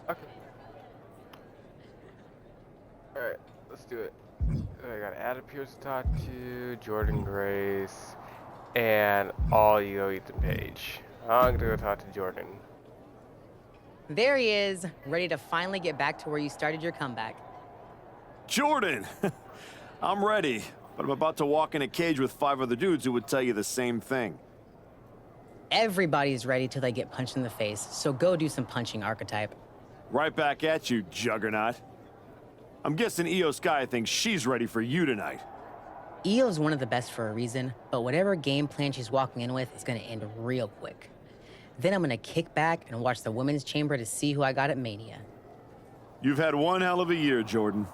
Okay. Alright, let's do it. I got Adam Pierce to talk to, Jordan Grace, and all you go Ethan Page. I'm gonna go talk to Jordan. There he is, ready to finally get back to where you started your comeback. Jordan! I'm ready, but I'm about to walk in a cage with 5 other dudes who would tell you the same thing. Everybody's ready till they get punched in the face, so go do some punching, Archetype. Right back at you, Juggernaut. I'm guessing Io Sky thinks she's ready for you tonight. Io's one of the best for a reason, but whatever game plan she's walking in with is gonna end real quick. Then I'm gonna kick back and watch the women's chamber to see who I got at Mania. You've had one hell of a year, Jordan.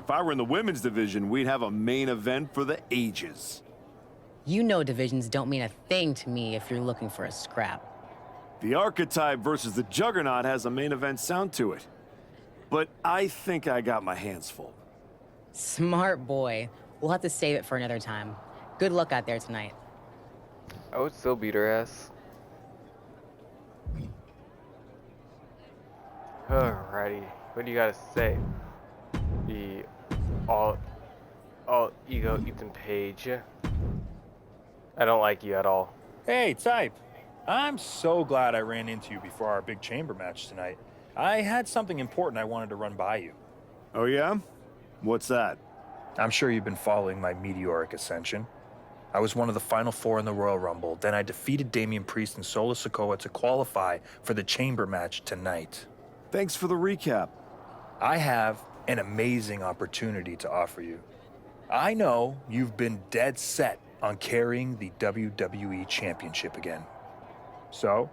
If I were in the women's division, we'd have a main event for the ages. You know divisions don't mean a thing to me if you're looking for a scrap. The Archetype versus the Juggernaut has a main event sound to it. But I think I got my hands full. Smart boy. We'll have to save it for another time. Good luck out there tonight. I would still beat her ass. Alrighty, what do you gotta say? The all ego Ethan Page. I don't like you at all. Hey, Type. I'm so glad I ran into you before our big chamber match tonight. I had something important I wanted to run by you. Oh yeah? What's that? I'm sure you've been following my meteoric ascension. I was one of the final 4 in the Royal Rumble, then I defeated Damian Priest and Solo Sikoa to qualify for the chamber match tonight. Thanks for the recap. I have an amazing opportunity to offer you. I know you've been dead set on carrying the WWE Championship again. So,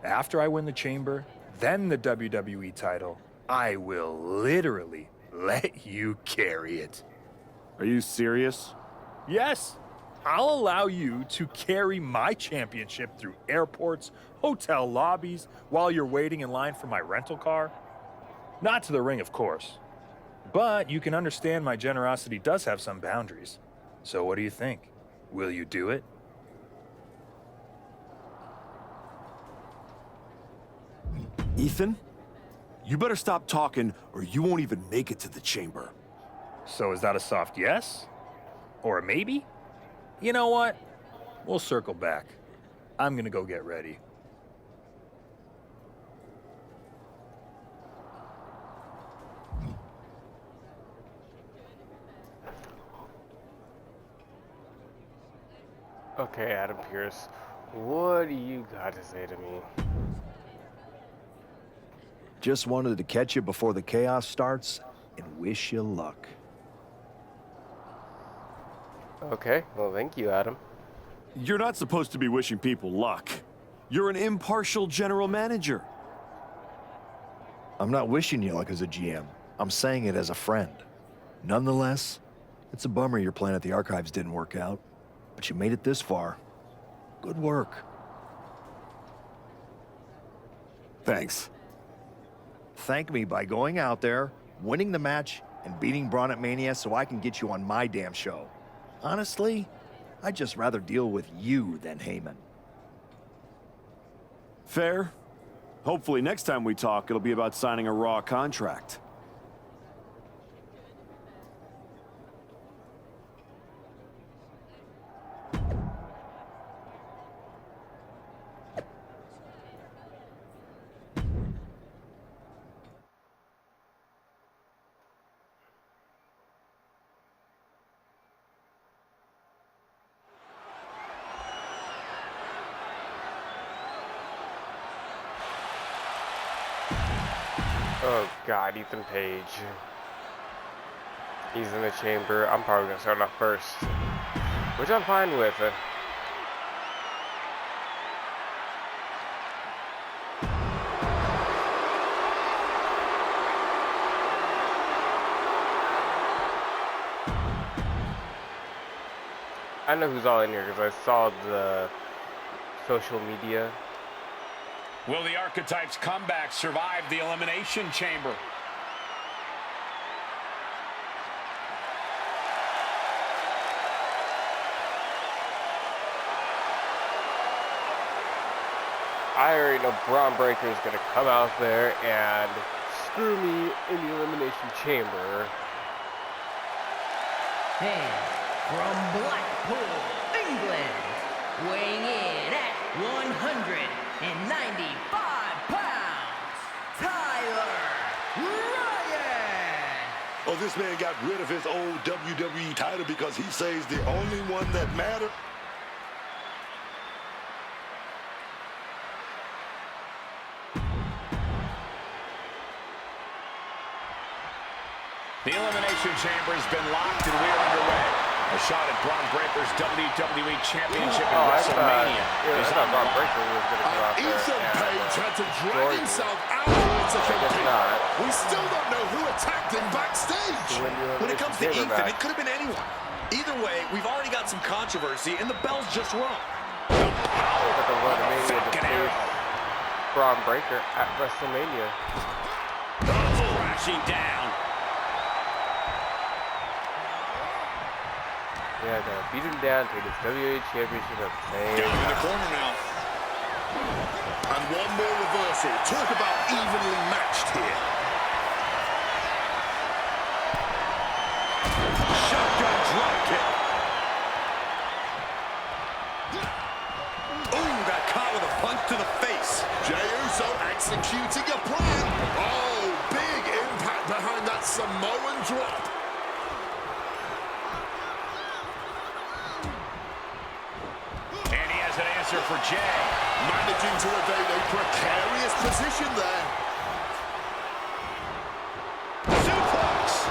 after I win the chamber, then the WWE title, I will literally let you carry it. Are you serious? Yes, I'll allow you to carry my championship through airports, hotel lobbies, while you're waiting in line for my rental car. Not to the ring, of course. But you can understand my generosity does have some boundaries. So what do you think? Will you do it? Ethan? You better stop talking or you won't even make it to the chamber. So is that a soft yes? Or a maybe? You know what? We'll circle back. I'm gonna go get ready. Okay, Adam Pierce, what do you got to say to me? Just wanted to catch you before the chaos starts and wish you luck. Okay, well thank you, Adam. You're not supposed to be wishing people luck. You're an impartial general manager. I'm not wishing you luck as a GM. I'm saying it as a friend. Nonetheless, it's a bummer your plan at the Archives didn't work out, but you made it this far. Good work. Thanks. Thank me by going out there, winning the match, and beating Braun at Mania so I can get you on my damn show. Honestly, I'd just rather deal with you than Heyman. Fair. Hopefully next time we talk, it'll be about signing a Raw contract. Oh god, Ethan Page. He's in the chamber. I'm probably gonna start off first, which I'm fine with. I know who's all in here because I saw the social media. Will the Archetype's comeback survive the Elimination Chamber? I already know Braun Breaker is going to come out there and screw me in the Elimination Chamber. And from Blackpool, England, weighing in at 195 pounds, Tyler Ryan. Oh, this man got rid of his old WWE title because he says the only one that mattered. The Elimination Chamber has been locked and we are underway. A shot at Braun Breaker's WWE Championship in WrestleMania. I thought Braun Breaker was going to come out there Ethan Page had to drag Jordan. himself out to compete. not. We still don't know who attacked him backstage. When it comes to Ethan, it could have been anyone. Either way, we've already got some controversy, and the bell's just rung. Falcon Arrow. Braun Breaker at WrestleMania. Crashing down. Yeah, gonna beat him down, take his WWE Championship at the same Down in the time. corner now. And one more reversal. Talk about evenly matched here. Shotgun drop kick. Ooh, got caught with a punch to the face. Jey Uso executing a plan. Oh, big impact behind that Samoan drop. And he has an answer for Jey. Managing to evade a precarious position there. Suplex.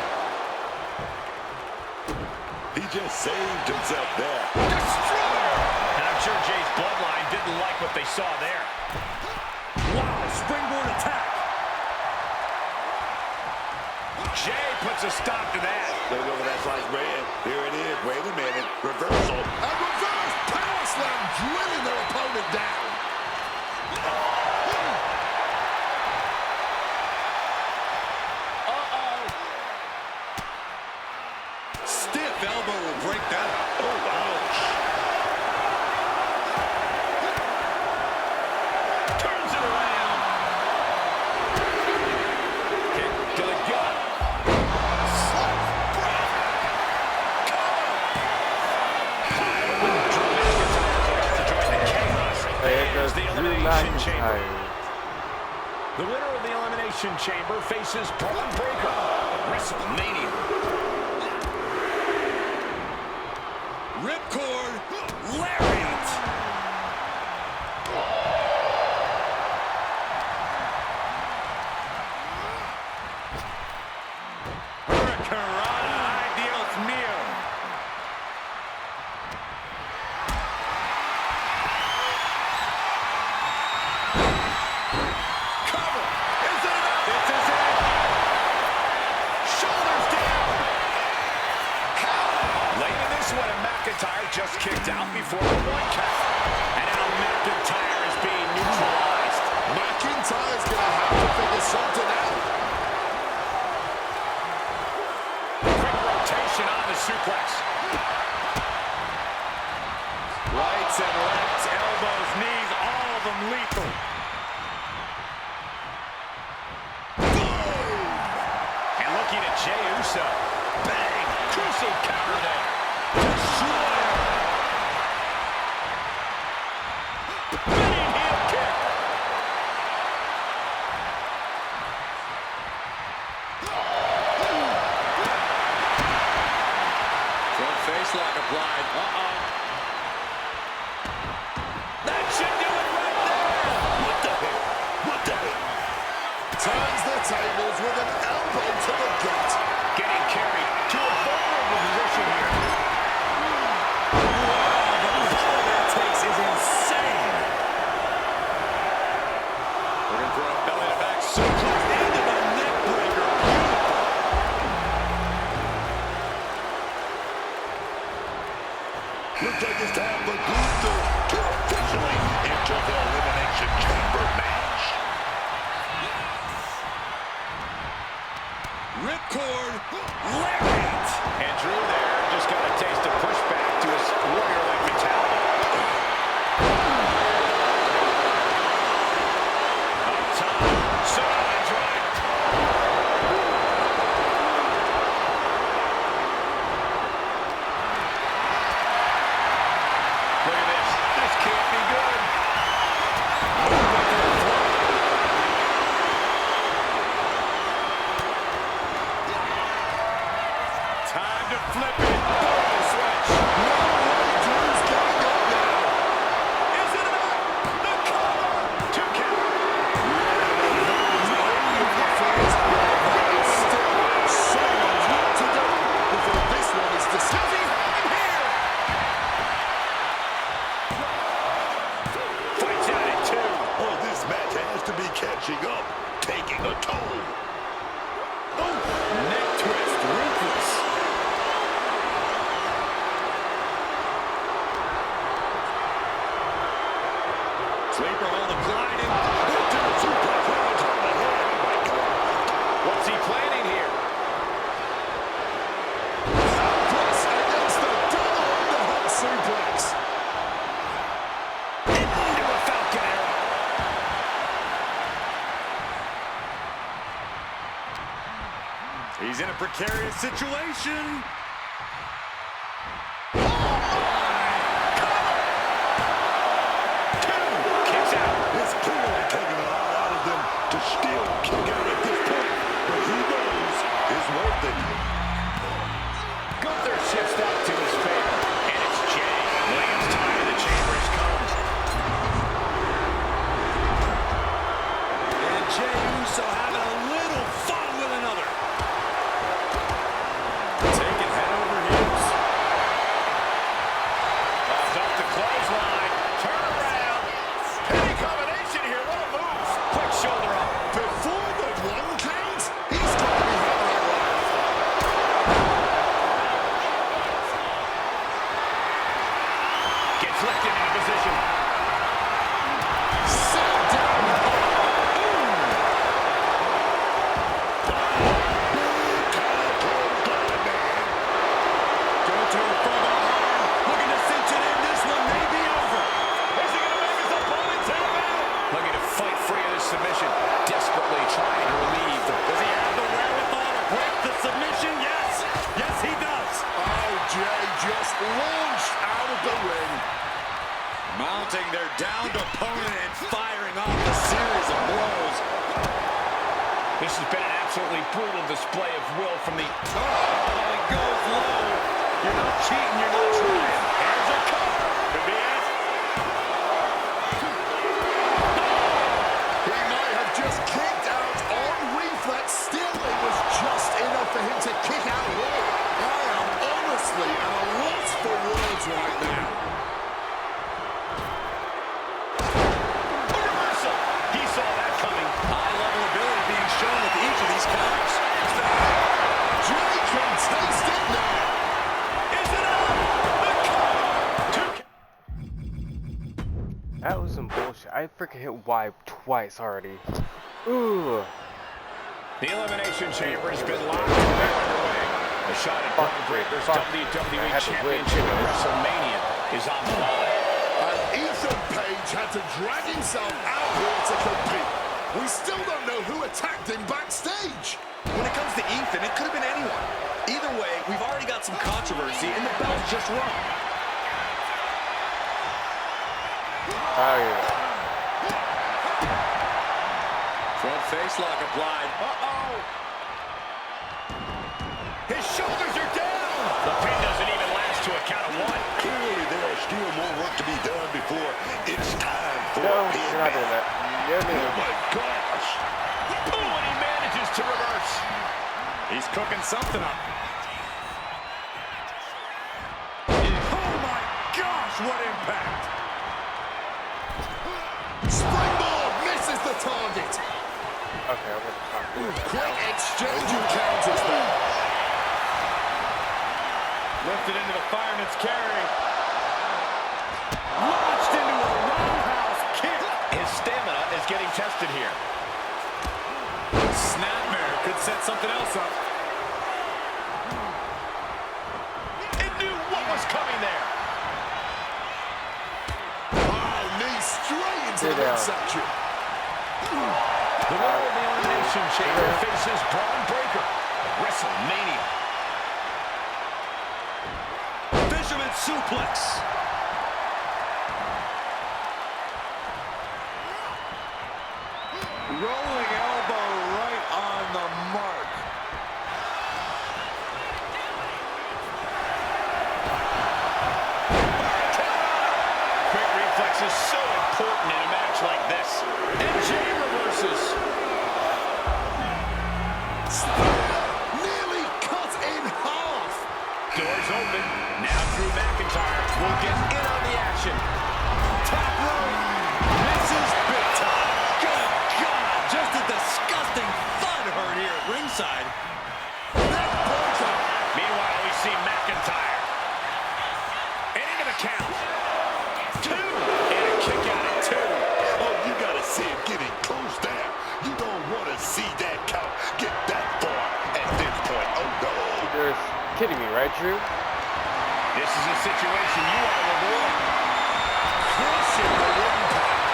He just saved himself there. Destroyer. And I'm sure Jey's bloodline didn't like what they saw there. Wow, springboard attack. Jey puts a stop to that. Look over that slice bread. Here it is. Wait a minute. Reversal. And reverse power slam, drilling their opponent down. Stiff elbow will break that up. Oh, ouch. Turns it around. Kick to the gut. There's the Drew Elimination Chamber. McIntyre. The winner of the Elimination Chamber faces Braun Breaker at WrestleMania. Ripcord, lariat. Hurricanrana, ay Dios mío. Cover. Is it enough? This is it. Shoulders down. Late in this one, and McIntyre just kicked out before the 1 count. And now McIntyre is being neutralized. McIntyre's going to have to figure something out. Quick rotation on the suplex. Rights and lefts, elbows, knees, all of them lethal. And looking at Jey Uso. Bang! Crucial counter there. Destroyer. Spinning heel kick. Front face lock applied. That should do it right there. What the hell? What the hell? Turns the tables with an elbow to the gut. Getting carried to a vulnerable position here. He's in a precarious situation. It's clearly taking a lot out of them to still kick out at this point, but he knows it's worth it. Gunther shifts that to his favor, and it's Jay. Williams' time in the chambers comes. And Jey Uso having a little fun with another. Taking head over heels. Drops off the clothesline. Turn around. Penny combination here. What a move. Quick shoulder up. Before the one count, he's going to be having a laugh. Gets lifted into position. Sit down. Gunther from behind. Looking to cinch it in. This one may be over. Is he going to make his opponent tap out? Looking to fight free of this submission. Desperately trying to relieve. Does he have the wherewithal to break the submission? Yes. Yes, he does. Oh, Jay just launched out of the ring. Mounting their downed opponent and firing off a series of blows. This has been an absolutely brutal display of will from the... Oh, he goes low. You're not cheating, you're not trying. Here's a cover. Could be it. He might have just kicked out on reflex. Still, it was just enough for him to kick out at all. I am honestly at a loss for words right now. A reversal. He saw that coming. High-level ability being shown with each of these counters. Jay can taste it now. Is it up? The cover. That was some bullshit. I freaking hit Y twice already. Ooh. The Elimination Chamber has been locked and underway. The shot at Braun Breaker's WWE Championship at WrestleMania is on the line. And Ethan Page had to drag himself out here to compete. We still don't know who attacked him backstage. When it comes to Ethan, it could have been anyone. Either way, we've already got some controversy, and the bell's just rung. Oh, yeah. Front face lock applied. Uh-oh. His shoulders are down. The pin doesn't even last to a count of one. Clearly, there is still more work to be done before it's time for No, a pin you're not doing that. You're doing Oh, my gosh. Ooh, and he manages to reverse. He's cooking something up. Oh, my gosh, what impact. Springboard misses the target. Okay, I'm gonna stop. Quick exchange encounters there. Lifted into the fireman's carry. Launched into a roundhouse kick. His stamina is getting tested here. Snapmare could set something else up. It knew what was coming there. Oh, knee straight into the midsection. The winner of the Elimination Chamber faces Braun Breaker at WrestleMania. Fisherman suplex. Rolling elbow right on the mark. Quick reflex is so important in a match like this. And Jay reverses. Nearly cut in half. Doors open. Now Drew McIntyre will get in on the action. Top rope. Misses big time. Good God, just a disgusting thud heard here at ringside. Meanwhile, we see McIntyre. And into the count. 2. And a kick out at 2. Oh, you gotta see it getting close there. You don't want to see that count get that far at this point. Oh, no. You're kidding me, right, Drew? This is a situation you want to avoid. Crushing the wooden pipe.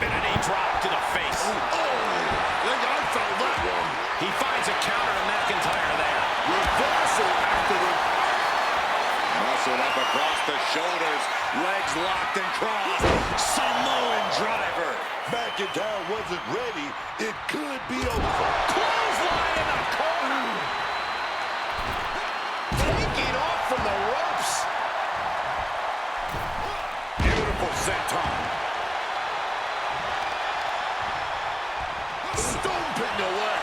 And a knee drop to the face. Oh, I Legs locked and crossed. Samoan driver. McIntyre wasn't ready. It could be over. Clothesline in the corner. Taking off from the ropes. Beautiful senton. Stomping away.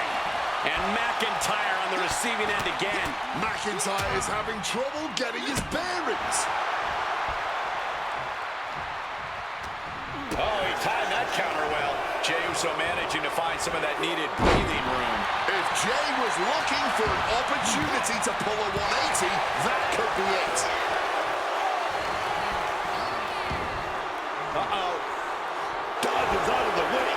And McIntyre on the receiving end again. McIntyre is having trouble getting his bearings. Oh, he timed that counter well. Jey Uso managing to find some of that needed breathing room. If Jey was looking for an opportunity to pull a 180, that could be it. Uh-oh. Dodges out of the way.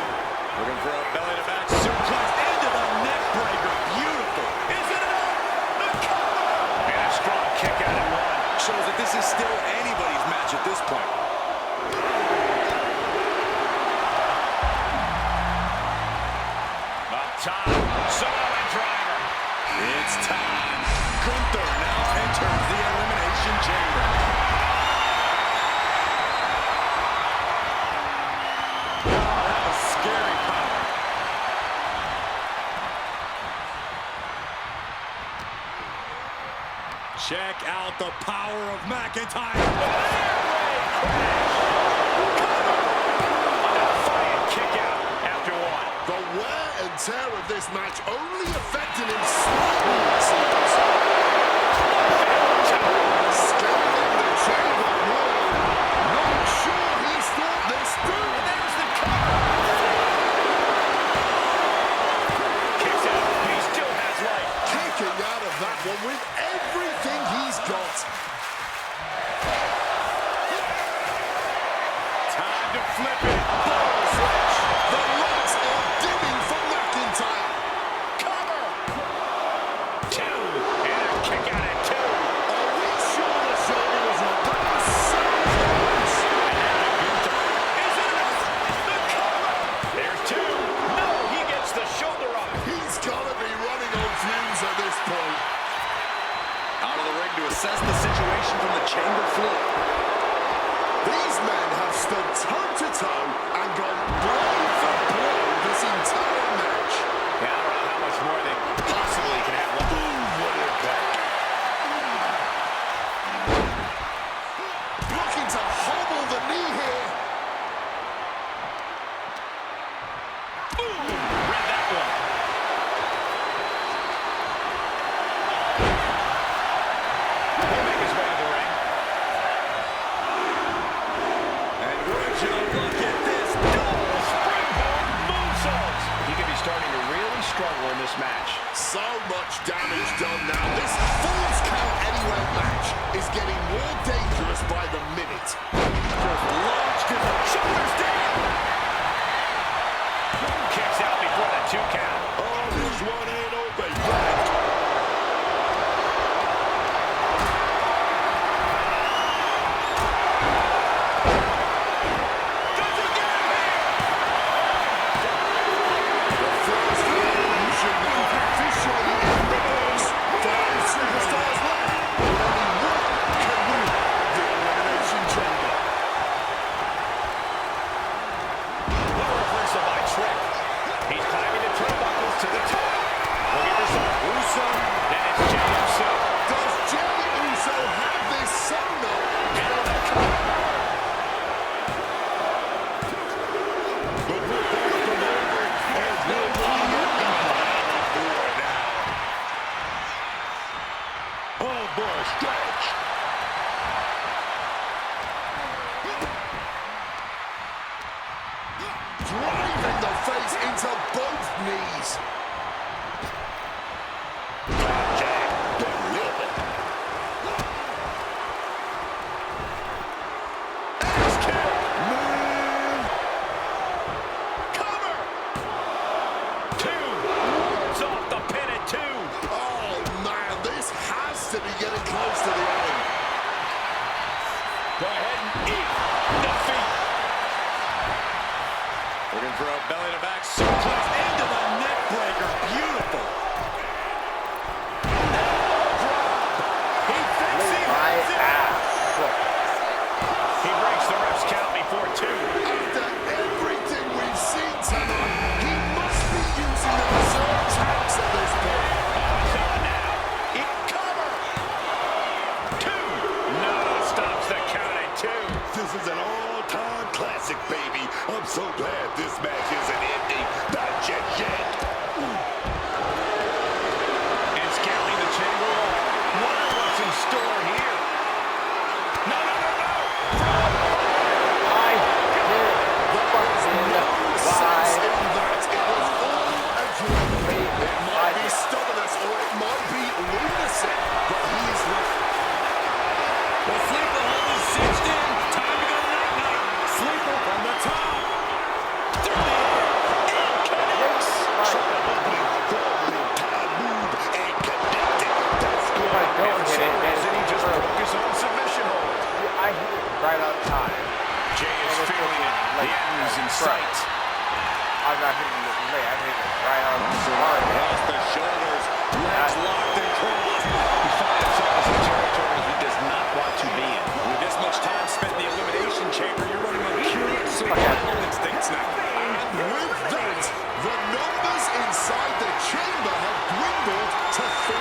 Looking for a belly-to-back suplex into the neck breaker. Beautiful. Is it enough? The cover! And a strong kick out at one. Shows that this is still anybody's match at this point. Up top, Samoan driver. It's time. Gunther now enters the Elimination Chamber. Oh, that was scary power. Check out the power of McIntyre. Defiant kick out after one. The wear and tear of this match only affected him slightly, it seems. Scaling the chamber wall. Not sure he's thought this through. There's the cover. Kicks out. He still has life. Kicking out of that one with everything he's got. Time to flip it. Ball switch. The lights are dimming for McIntyre. Cover. Two. And a kick out at two. Are we sure the shoulder was not that so close? Is it enough? The cover. There's two. No, he gets the shoulder up. He's got to be running on fumes at this point. Out of the ring to assess the situation from the chamber floor. These men have stood toe-to-toe and gone blow for blow this entire match. Yeah, I don't know how much more they possibly can have left. Boom, what impact. Looking to hobble the knee here. Boom. Read that one. He'll make his way to the ring. And would you look at this double springboard moonsault. He could be starting to really struggle in this match. So much damage done now. This Falls Count Anywhere match is getting more dangerous by the minute. Just launched his shoulders down. Kicks out before the 2 count. Oh, this one ain't open yet. The first evolution now officially in the books. 5 superstars left, but only one can win the Elimination Chamber. What a reversal by Trick. He's climbing the turnbuckles to the top. Looking for some Uso. Then it's Jey Uso. Does Jey Uso have this solo? And on the cover. But we're back to over as we'll bring it forward now. Oh boy, stretch. Driving the face into both knees. Jey, delivered. Axe kick. Move. Cover. 2. Wards off the pin at 2. Oh man, this has to be getting close to the end. Go ahead and eat defeat. Looking for a belly-to-back suplex into the neck breaker. Beautiful. Elbow drop. He thinks he has it. My ass. He Classic, baby. I'm so glad this match isn't ending. Not just yet. And scaling the chamber wall. Wonder what's in store here. No, no, no, no. I did the fucking Sense in that. It was all a dream. It might be stubbornness or it might be lunacy, but he's The sleeper hold is cinched in. Time to go night-night. Sleeper from the top. Through the air. And connects. and connected. That's good. I don't hit it, And he just broke his own submission hold. I hit it right on time. Jay is feeling it. The end is in sight. I'm not hitting it late. I'm hitting it right on time. Has the shoulders. Legs locked and crossed. He finds himself in territory he does not want to be in. With this much time spent in the elimination chamber, you're running on pure survival instincts now. And with that, the numbers inside the chamber have dwindled to 3.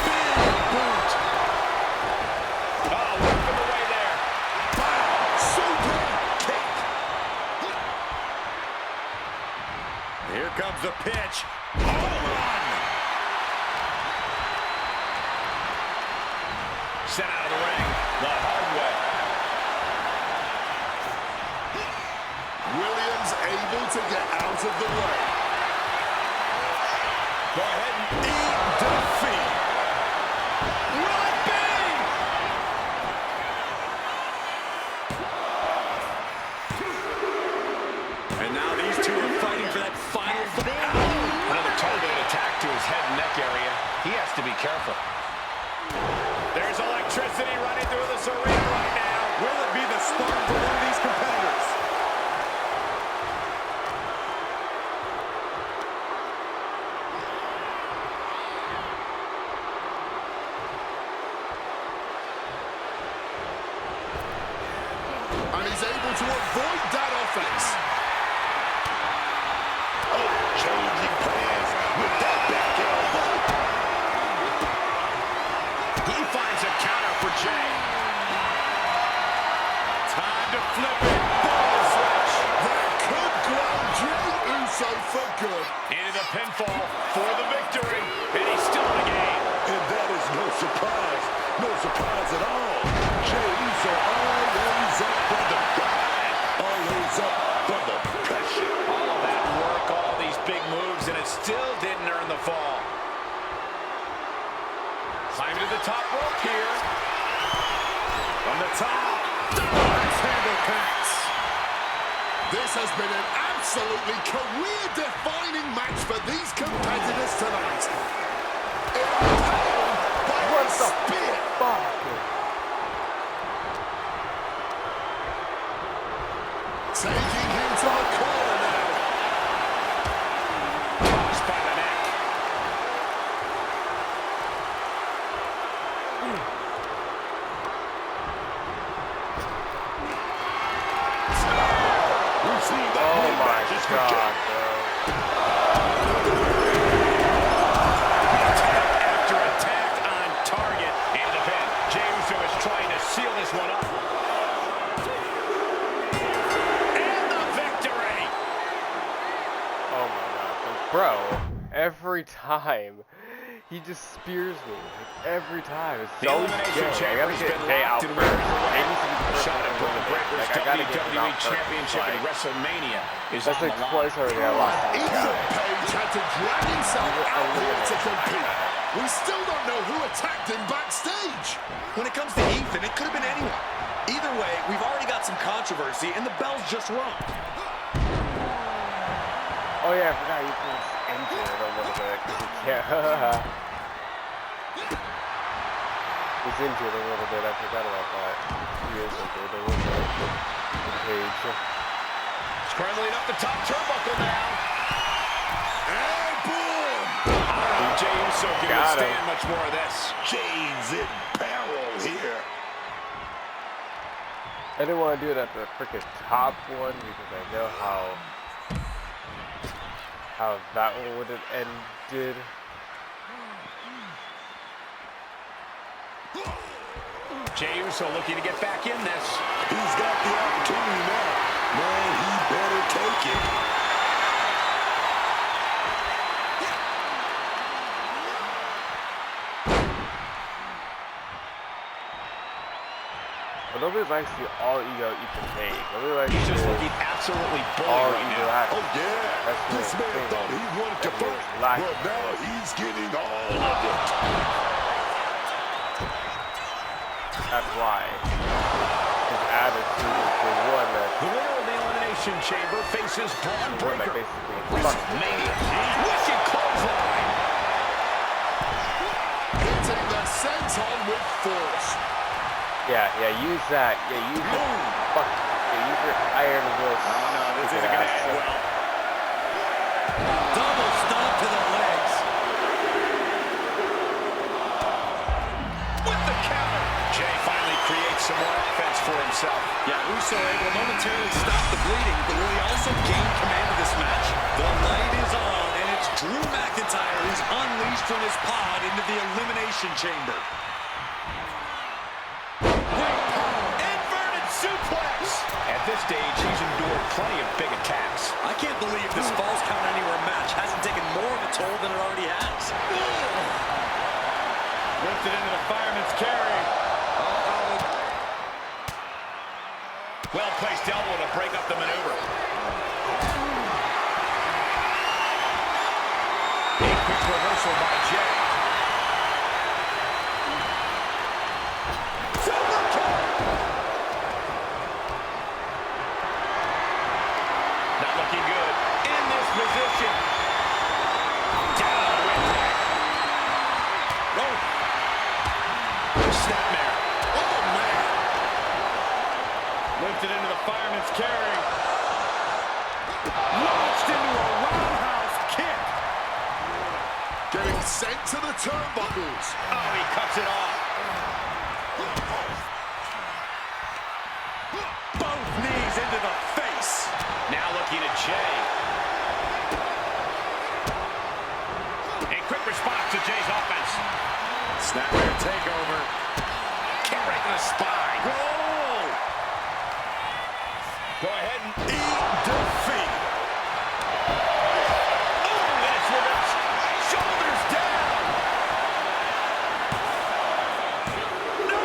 Big boot. Oh, work from the way there. Super kick. Here comes the pitch. Home run. Sent out of the ring the hard way. Williams able to get out of the way. Go ahead and eat defeat. Run, bang! And now these two are fighting for that final Another targeted attack to his head and neck area. He has to be careful. There's electricity running through this arena right now. Will it be the spark for one of these competitors? And he's able to avoid that offense. Oh, changing plans with that back elbow. He finds a counter for Jay. Time to flip it. Ball switch. That could ground Jey Uso for good. Into the pinfall for the victory. And he's still in the game. And that is no surprise. No surprise at all. Jey Uso always up for the grind. Always up for the pressure. All of that work, all these big moves, and it still didn't earn the fall. Climbing to the top rope here. From the top. Handle pass. This has been an absolutely career-defining match for these competitors tonight. Impaled by a spear. Taking him to the corner now. Tossed by the neck. We've seen that Oh many my matches with god, Jey. bro. Attack after attack on target. And the pin. Jey Uso is trying to seal this one up. And the victory. Oh my god. Bro, every time he just spears me. Like, every time. It's The always elimination Jay. I gotta chamber has get been Jay locked out and first. ready to Jay needs to be the Shot at first Bron one to win. Breakker's Like, I gotta get him WWE out first. Championship Like, at WrestleMania is that's on like the line. twice already I lost to this Ethan guy. Page had to drag himself out here to compete. We still don't know who attacked him backstage. When it comes to Ethan, it could have been anyone. Either way, we've already got some controversy, and the bell's just rung. Oh yeah, I forgot Ethan's injured a little bit. 'Cause he can't. He's injured a little bit. I forgot about that. He is injured a little bit. Page. Scrambling up the top turnbuckle now. And boom! I don't know if Jey Uso can Got him. withstand much more of this. Jay's in peril here. I didn't want to do it at the freaking top one because I know how that one would have ended. Jey Uso looking to get back in this. He's got the opportunity now. Man, he better take it. But nobody likes the all-ego Ethan Page. Nobody likes He's just looking absolutely bully all right ego now. act. Oh, yeah. That's This the man thing. thought he wanted to That burn. is lacking. Well, now he's getting all of it. That's why his attitude is the one that The winner of the Elimination Chamber faces Braun Breaker. basically fucks with Mania. Wishing clothesline. Hitting the senton with force. Yeah, use that. Yeah, use it. Fuck. Yeah, use your iron will. Oh, no, this isn't going to end well. Double stomp to the legs. With the counter. Jey finally creates some more offense for himself. Yeah, Uso able to momentarily stop the bleeding, but will he also gain command of this match? The light is on, and it's Drew McIntyre who's unleashed from his pod into the Elimination Chamber. Inverted suplex. At this stage, he's endured plenty of big attacks. I can't believe this Falls Count Anywhere match hasn't taken more of a toll than it already has. Lifted into the fireman's carry. Well-placed elbow to break up the maneuver. A quick reversal by Jey. Not looking good. In this position. Down with that. Snapmare. Oh, man. Lifted into the fireman's carry. Launched into a roundhouse kick. Getting sent to the turnbuckles. Oh, he cuts it off. Both knees into the face. Now looking at Jey. A quick response to Jey's offense. Snapmare takeover. Kick right to the spine. Whoa! Go ahead and eat defeat. Oh, and it's reversed. Shoulders down. No,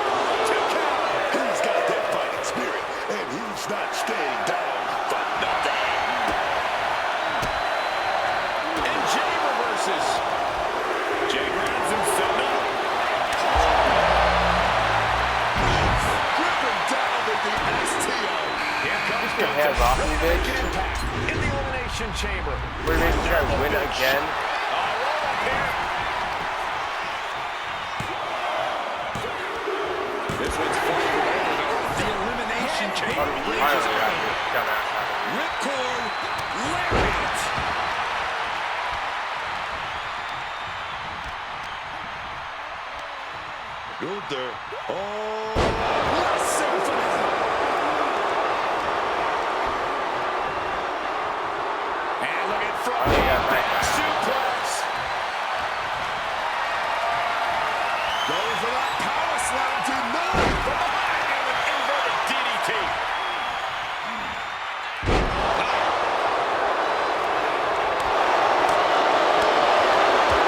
2 count. He's got that fighting spirit, and he's not staying down for nothing. And Jey reverses. Jey grabs himself up. Driven down with the STO. Here comes Get your hands off me, bitch. Impact in the Elimination Chamber. We're going to try to win again. Roll up here. This one's fully promoted. The Elimination Chamber rages on. Ripcord, lariat. Good there. Oh, what a symphony. And look at front. Oh, yeah, right. Suplex. Going for that power slam denied. From behind and an inverted DDT.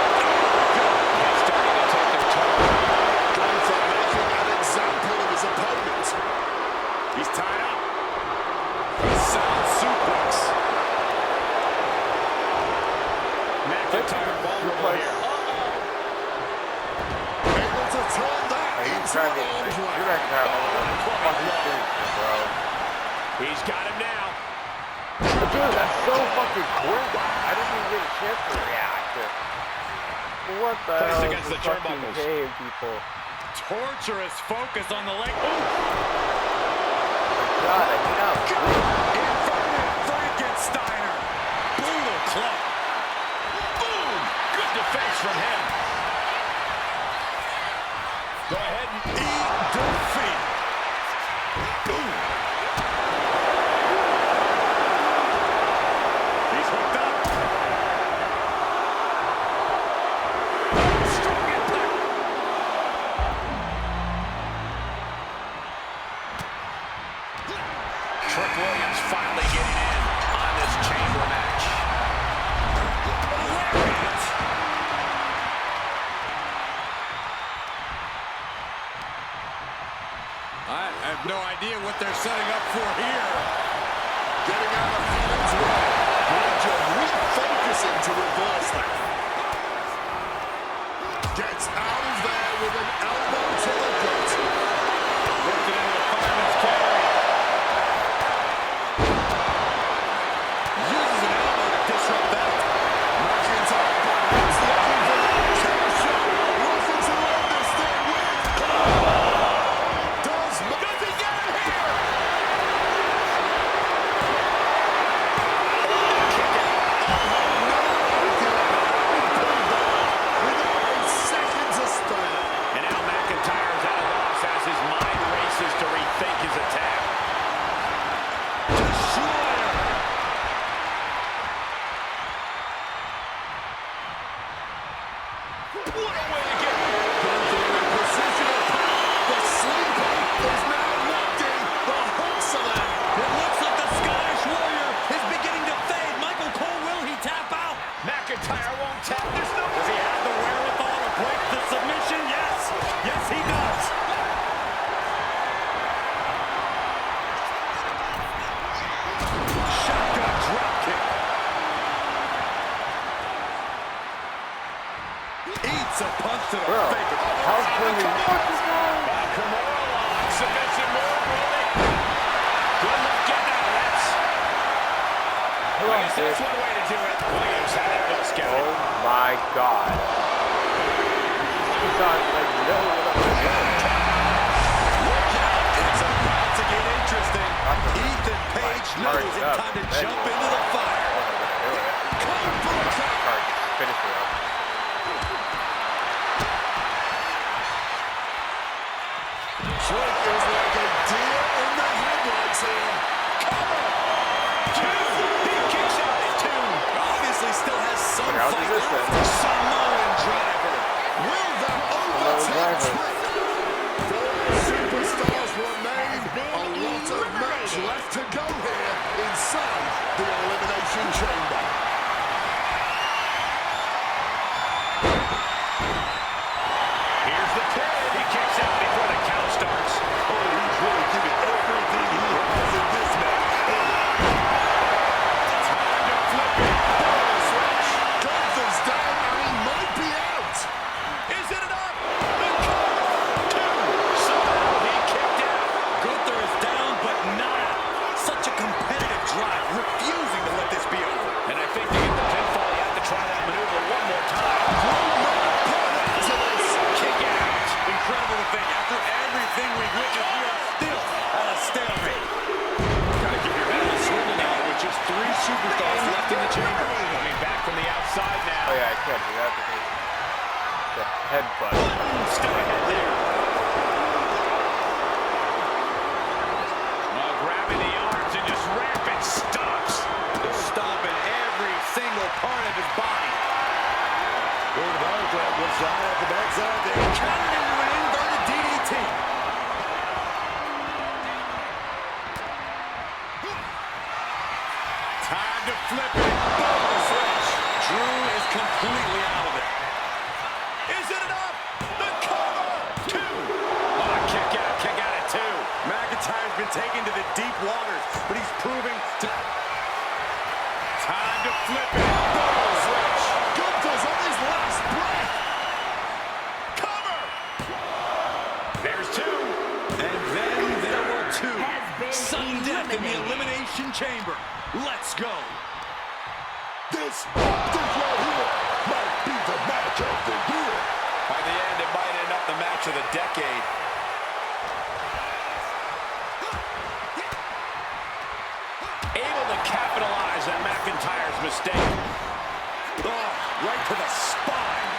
He's starting to take their toll. Going for making an example of his opponent. He's tied up. Sound suplex. McIntyre vulnerable here. Able to turn that into Trying to an get arm you're drag. not gonna have all the fucking things, bro. He's got him now. Dude, that's so fucking quick. I didn't even get a chance to react. What the Placed hell against is the the fucking turnbuckles. game, people? Torturous focus on the leg. Ooh. God, I get out. Inverted Frankensteiner. Brutal club. Boom. Good defense from him. Go ahead and eat defeat. Boom. He's hooked up. Strong impact. finally getting in on this chamber match. Lariat. I have no idea what they're setting up for here. Getting out of harm's way. Ranger refocusing to reverse that. Gets out of there with an elbow to the gut. Worked it into the fireman's carry. Uses an elbow to disrupt that. McIntyre perhaps looking for that chair shot. Looking to end this thing with. Does he get it here? Kick out. Oh, no. Without a second to spare. And now McIntyre's at a loss as his mind races to rethink his attack. Destroyer. What a way to get Gunther in position of power. The sleeper is now locked in. The hooks are there. It looks like the Scottish Warrior is beginning to fade. Michael Cole, will he tap out? McIntyre won't tap. There's no. Does he have the wherewithal to break the submission? Yes. Yes, he does. Shotgun drop kick. Eats a punch to the Bro, face. how's Cody? Kimura lock. Submission move. Good luck getting out of this. Who I else guess that's is? one way to do it. Williams had it well scouted. Oh my God. He's on like no. Look out. It's about to get interesting. Ethan Page knows it's time to jump into the fire. Finish it up. Drake is like a deer in the headlights here. He kicks out at two. Obviously still has some Look out, fight this left. is Samoan driver. Will that overtake Drake? Four superstars remain. A lot of match left to go here inside the Elimination Chamber. Here's the pin. He kicks out before the count starts. Oh, he's really giving everything he has in this match. Time to flip it. Switch. Gunther's down and he might be out. Is it enough? The cover. Two. Somehow he kicked out. Gunther is down, but not out. Such a competitive drive, refusing to let this be over. And I think to get the pinfall, you have to try that maneuver one more time. Kick out. Incredible to think. After everything we've witnessed, we are still at a stalemate. Gotta keep your head on a swivel now with just three superstars left in the chamber. Coming back from the outside now. Oh yeah, I can't do that because the headbutt. Still ahead there. Grabbing the arms and just rampant stomps. Stomping every single part of his body. One side at the backside there. Counted into an inverted DDT. Time to flip it. Boom, switch. Drew is completely out of it. Is it enough? The cover. Two. Oh, kick out at two. McIntyre's been taken to the deep waters, but he's proving to... Time to flip it. Boom, switch. Gunther's on his last breath. Cover. There's two. And then there were two. Sudden death in the Elimination Chamber. Let's go. This right here might be the match of the year. By the end, it might end up the match of the decade. Able to capitalize on McIntyre's mistake. Oh, right to the spine.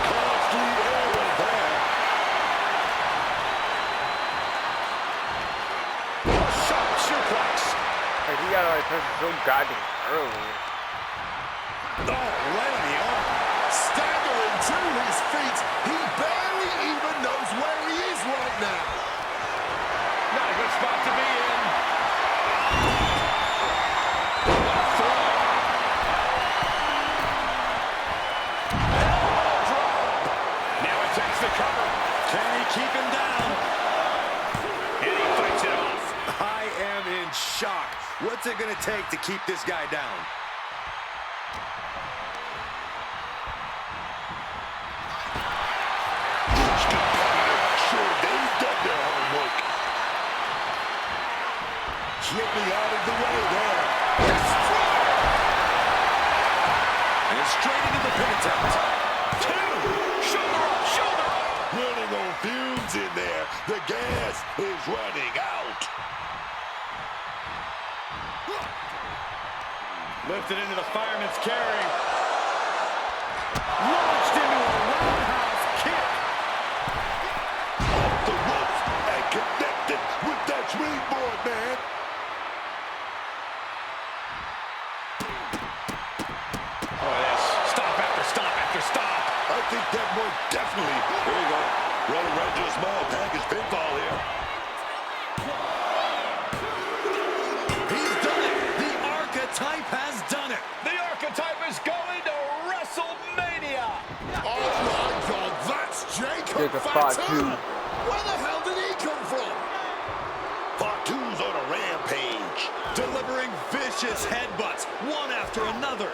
Costly error there. Sharp suplex. Like he got like pressure so goddamn early. Oh, right on the arm. Staggering to his feet. He barely even knows where he is right now. Not a good spot to be in. shock. What's it going to take to keep this guy down? Sure, they've done their homework. Slipping out of the way there. And straight into the pin attempt. 2. Shoulder up, shoulder up. Running on fumes in there. The gas is running out. Lifted into the fireman's carry. Launched into a roundhouse kick. Off the ropes and connected with that springboard, man. Oh, yes. Stop after stop after stop. I think that one definitely. There you go. Running right to a small package pinfall here. He's done it. The Archetype has done it. The Archetype is going to WrestleMania. Oh my God, that's Jacob Jacob Fatu. Fatu. Where the hell did he come from? Fatu's on a rampage. Delivering vicious headbutts, one after another.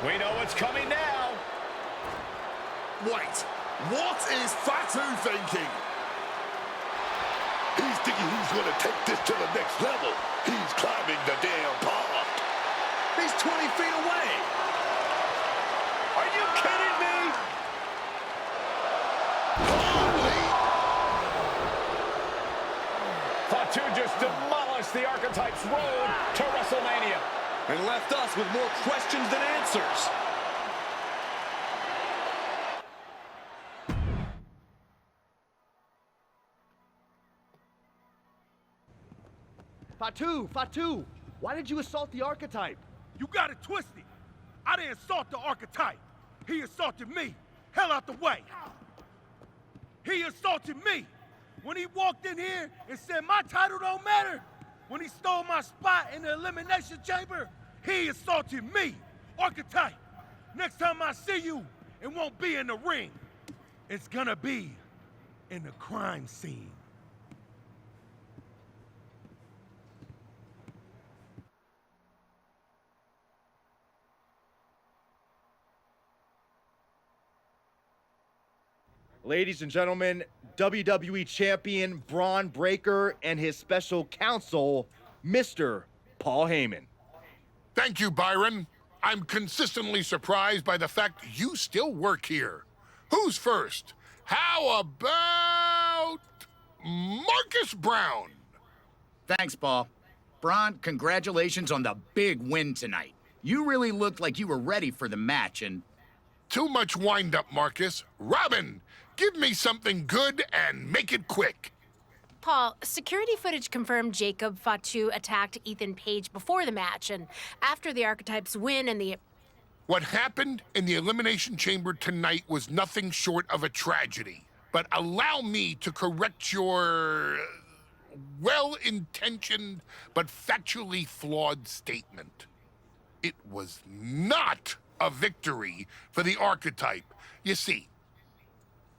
We know what's coming now. Wait, what is Fatu thinking? He's thinking he's going to take this to the next level. He's climbing the damn pond. He's 20 feet away. Are you kidding me? Holy! Fatu just demolished the Archetype's road to WrestleMania and left us with more questions than answers. Fatu, why did you assault the Archetype? You got it twisted. I didn't assault the Archetype. He assaulted me. Hell out the way. He assaulted me. When he walked in here and said my title don't matter. When he stole my spot in the Elimination Chamber, he assaulted me. Archetype, next time I see you, it won't be in the ring. It's gonna be in the crime scene. Ladies and gentlemen, WWE Champion Braun Breaker and his special counsel, Mr. Paul Heyman. Thank you, Byron. I'm consistently surprised by the fact you still work here. Who's first? How about Marcus Brown? Thanks, Paul. Braun, congratulations on the big win tonight. You really looked like you were ready for the match, and... Too much wind-up, Marcus. Robin, give me something good and make it quick. Paul, security footage confirmed Jacob Fatu attacked Ethan Page before the match, and after the Archetypes win and the... What happened in the Elimination Chamber tonight was nothing short of a tragedy. But allow me to correct your well-intentioned but factually flawed statement. It was not a victory for the Archetype. You see,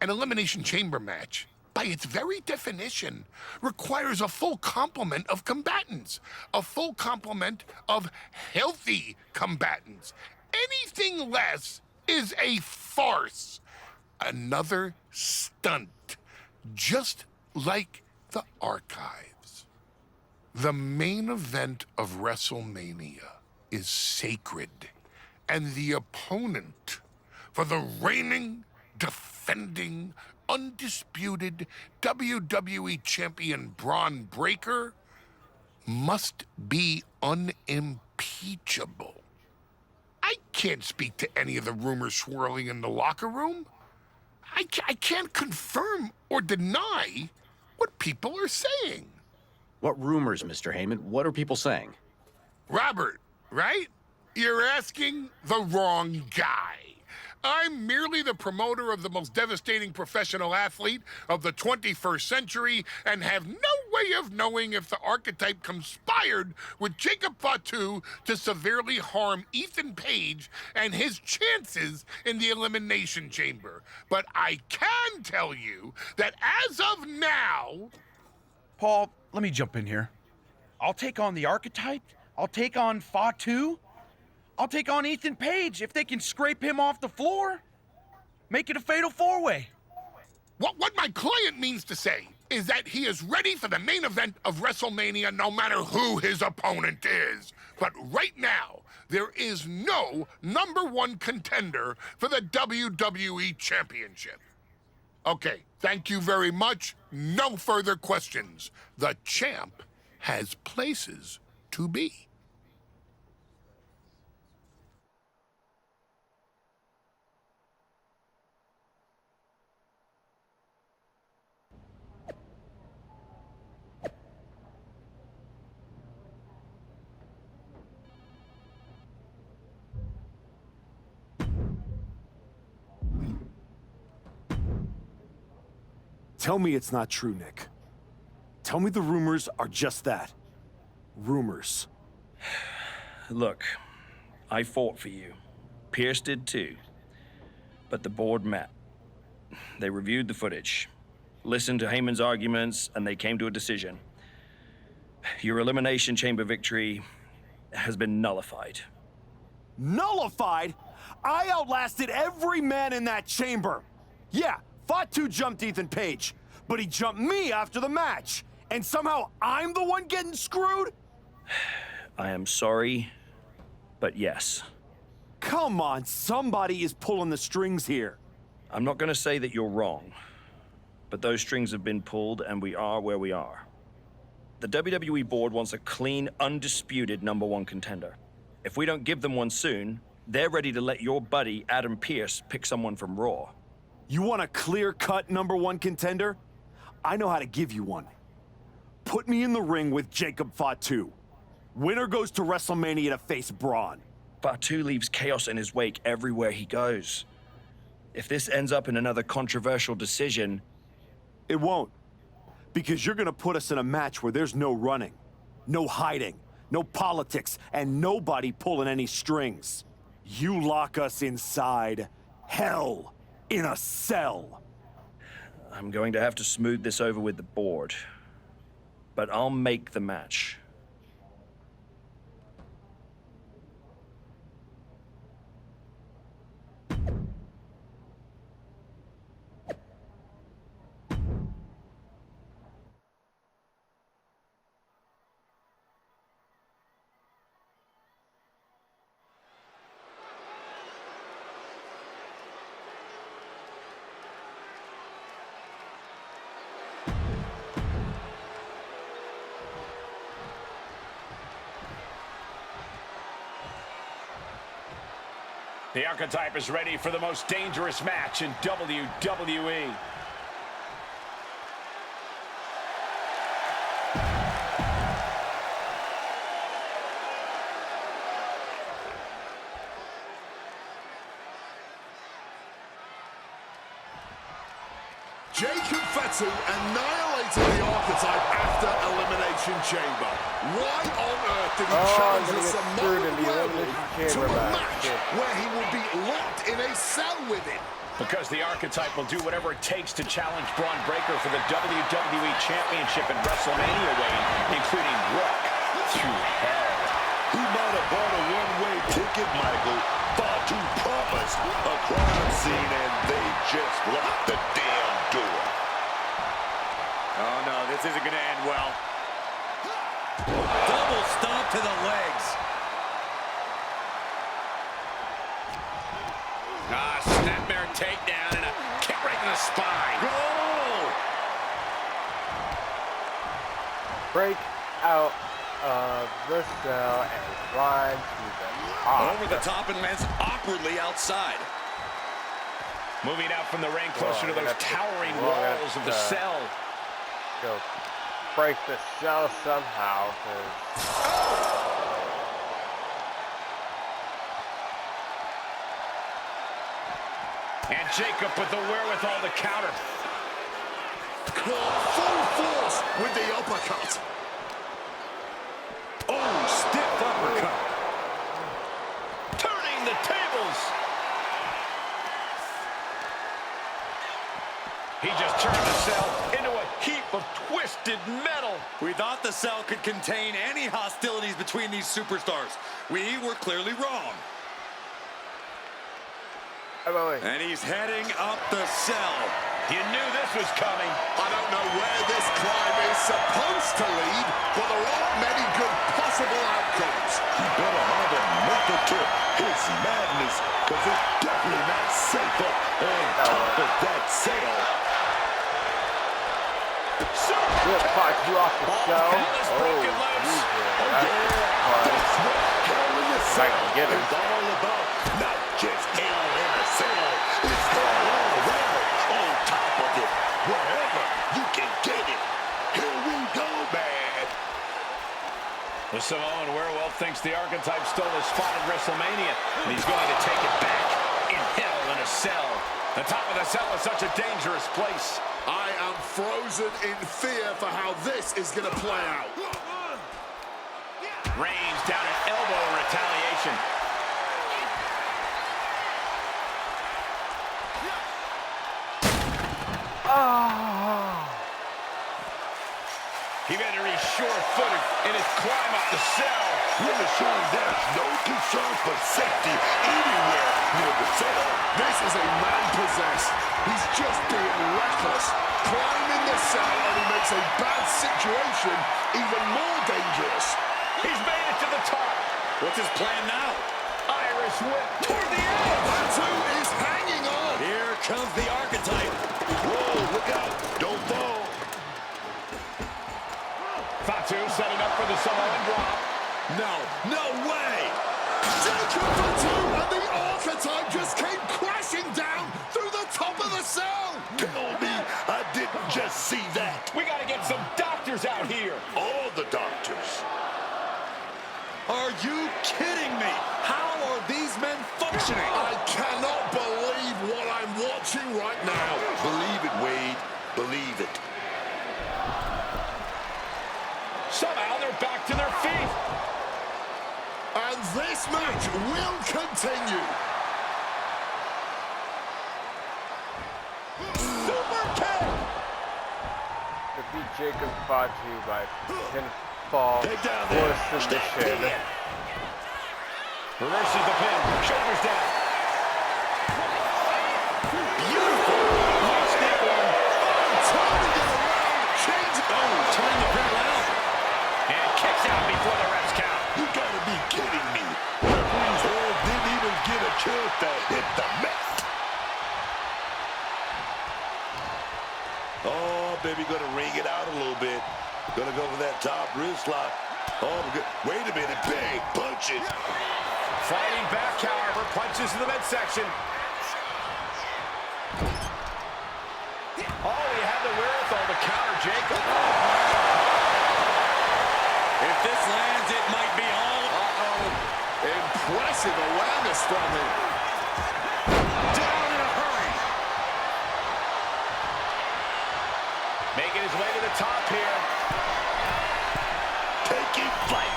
an Elimination Chamber match, by its very definition, requires a full complement of combatants, a full complement of healthy combatants. Anything less is a farce, another stunt, just like the archives. The main event of WrestleMania is sacred, and the opponent for the reigning, defending, undisputed WWE Champion Braun Breaker must be unimpeachable. I can't speak to any of the rumors swirling in the locker room. I can't confirm or deny what people are saying. What rumors, Mr. Heyman? What are people saying? Robert, right? You're asking the wrong guy. I'm merely the promoter of the most devastating professional athlete of the 21st century and have no way of knowing if the Archetype conspired with Jacob Fatu to severely harm Ethan Page and his chances in the Elimination Chamber. But I can tell you that as of now... Paul, let me jump in here. I'll take on the Archetype. I'll take on Fatu. I'll take on Ethan Page if they can scrape him off the floor. Make it a fatal four-way. What my client means to say is that he is ready for the main event of WrestleMania no matter who his opponent is. But right now, there is no #1 contender for the WWE Championship. Okay, thank you very much. No further questions. The champ has places to be. Tell me it's not true, Nick. Tell me the rumors are just that. Rumors. Look, I fought for you. Pierce did too. But the board met. They reviewed the footage, listened to Heyman's arguments, and they came to a decision. Your Elimination Chamber victory has been nullified. Nullified? I outlasted every man in that chamber. Yeah, Fatu jumped Ethan Page, but he jumped me after the match. And somehow I'm the one getting screwed? I am sorry, but yes. Come on, somebody is pulling the strings here. I'm not going to say that you're wrong, but those strings have been pulled and we are where we are. The WWE board wants a clean, undisputed #1 contender. If we don't give them one soon, they're ready to let your buddy Adam Pearce pick someone from Raw. You want a clear-cut #1 contender? I know how to give you one. Put me in the ring with Jacob Fatu. Winner goes to WrestleMania to face Braun. Fatu leaves chaos in his wake everywhere he goes. If this ends up in another controversial decision... It won't. Because you're gonna put us in a match where there's no running, no hiding, no politics, and nobody pulling any strings. You lock us inside hell in a cell. I'm going to have to smooth this over with the board. But I'll make the match. The Archetype is ready for the most dangerous match in WWE. Jacob Fatu annihilated the Archetype after Elimination Chamber. Why on earth did he challenge the Samoan Werewolf to a match where he will be locked in a cell with him? Because the Archetype will do whatever it takes to challenge Braun Breaker for the WWE Championship in WrestleMania, Wayne, including Walk Through Hell. He might have bought a one-way ticket, Michael. Fatu promised a crime scene, and they just locked the damn door. Oh, no, this isn't going to end well. Double stomp to the legs. Snapmare takedown and a kick right in the spine. Goal! Break out of the cell and climb to the top. Over the top and lands awkwardly outside. Moving out from the ring closer to those towering walls of the cell. Go break the cell somehow. And Jacob with the wherewithal to counter. Full force with the uppercut. Oh, stiff uppercut. Turning the tables. He just turned the cell into a heap of twisted metal. We thought the cell could contain any hostilities between these superstars. We were clearly wrong. And he's heading up the cell. You knew this was coming. I don't know where this climb is supposed to lead, but there aren't many good possible outcomes. He better have a method to his madness, because it's definitely not safe up on top of that sail. Good spot, you off the show. Oh, Right to get him. It's all about not just hell in a cell. It's all around, on top of it, wherever you can get it. Here we go, man. The Samoan werewolf thinks the archetype stole his spot at WrestleMania, and he's going to take it back in Hell in a Cell. The top of the cell is such a dangerous place. I am frozen in fear for how this is going to play out. Reigns down an elbow in retaliation. He better be sure-footed in his climb up the cell. Really showing there's no concern for safety anywhere near the cell. This is a man possessed. He's just being reckless. Climbing the cell, and he makes a bad situation even more dangerous. He's made it to the top. What's his plan now? Irish whip toward the edge. Fatu is hanging on. Here comes the archetype. Whoa, look out. Don't fall. Fatu setting up for the Samoan drop. No way. Jacob Fatu and the archetype just came crashing down through the top of the cell. Tell me I didn't just see that. We got to get some doctors out here. All the doctors. Are you kidding me? How are these men functioning? I cannot believe what I'm watching right now. Believe it, Wade. Believe it. Somehow they're back to their feet. And this match will continue. Super kick! Defeat Jacob Fatu by pinfall or submission. Reverses the pin. Shoulders down. Beautiful. Nice snake one. Turning it around. Change. Turning the pin around. And kicks out before the ref's count. You gotta be kidding me. Referee's head didn't even get a chance to hit the mat. Oh, baby, gonna ring it out a little bit. Gonna go for that top wrist lock. Oh, wait a minute, big punches. Fighting back, however, punches in the midsection. Oh, he had the wherewithal to counter Jacob. If this lands, it might be all. Impressive awareness from him. Down in a hurry. Making his way to the top here. Taking flight.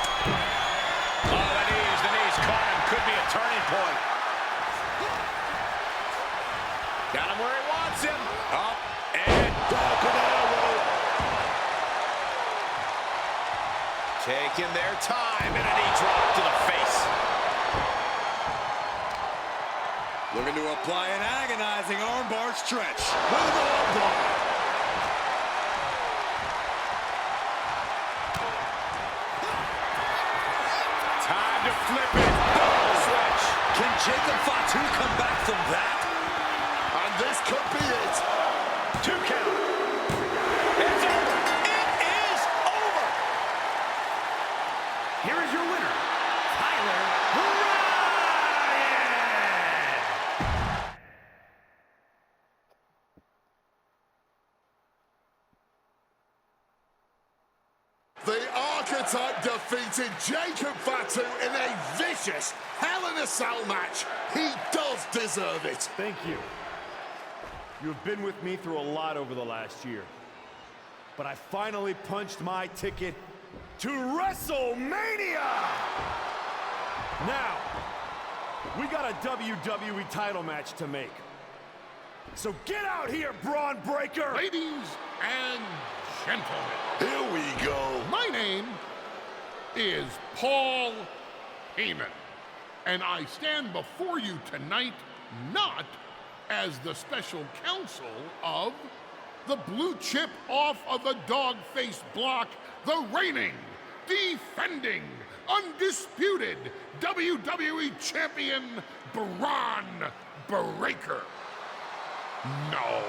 Oh, the knees caught him. Could be a turning point. Got him where he wants him. Up and Falcon arrow. taking their time, and a knee drop to the face. Looking to apply an agonizing armbar stretch. With an armbar. Time to flip it. Double switch. Can Jacob Fatu come back from that? And this could be it. 2 count. It's over. It is over. Here is your winner, Tyler Ryan. The Archetype defeated Jacob Fatu in a vicious Hell in a Cell match. He does deserve it. Thank you. You have been with me through a lot over the last year. But I finally punched my ticket to WrestleMania! Now, we got a WWE title match to make. So get out here, Braun Breaker! Ladies and gentlemen. Here we go. My name is Paul Heyman, and I stand before you tonight not as the special counsel of the blue chip off of the dog-faced block, the reigning, defending, undisputed WWE Champion, Braun Breaker. No,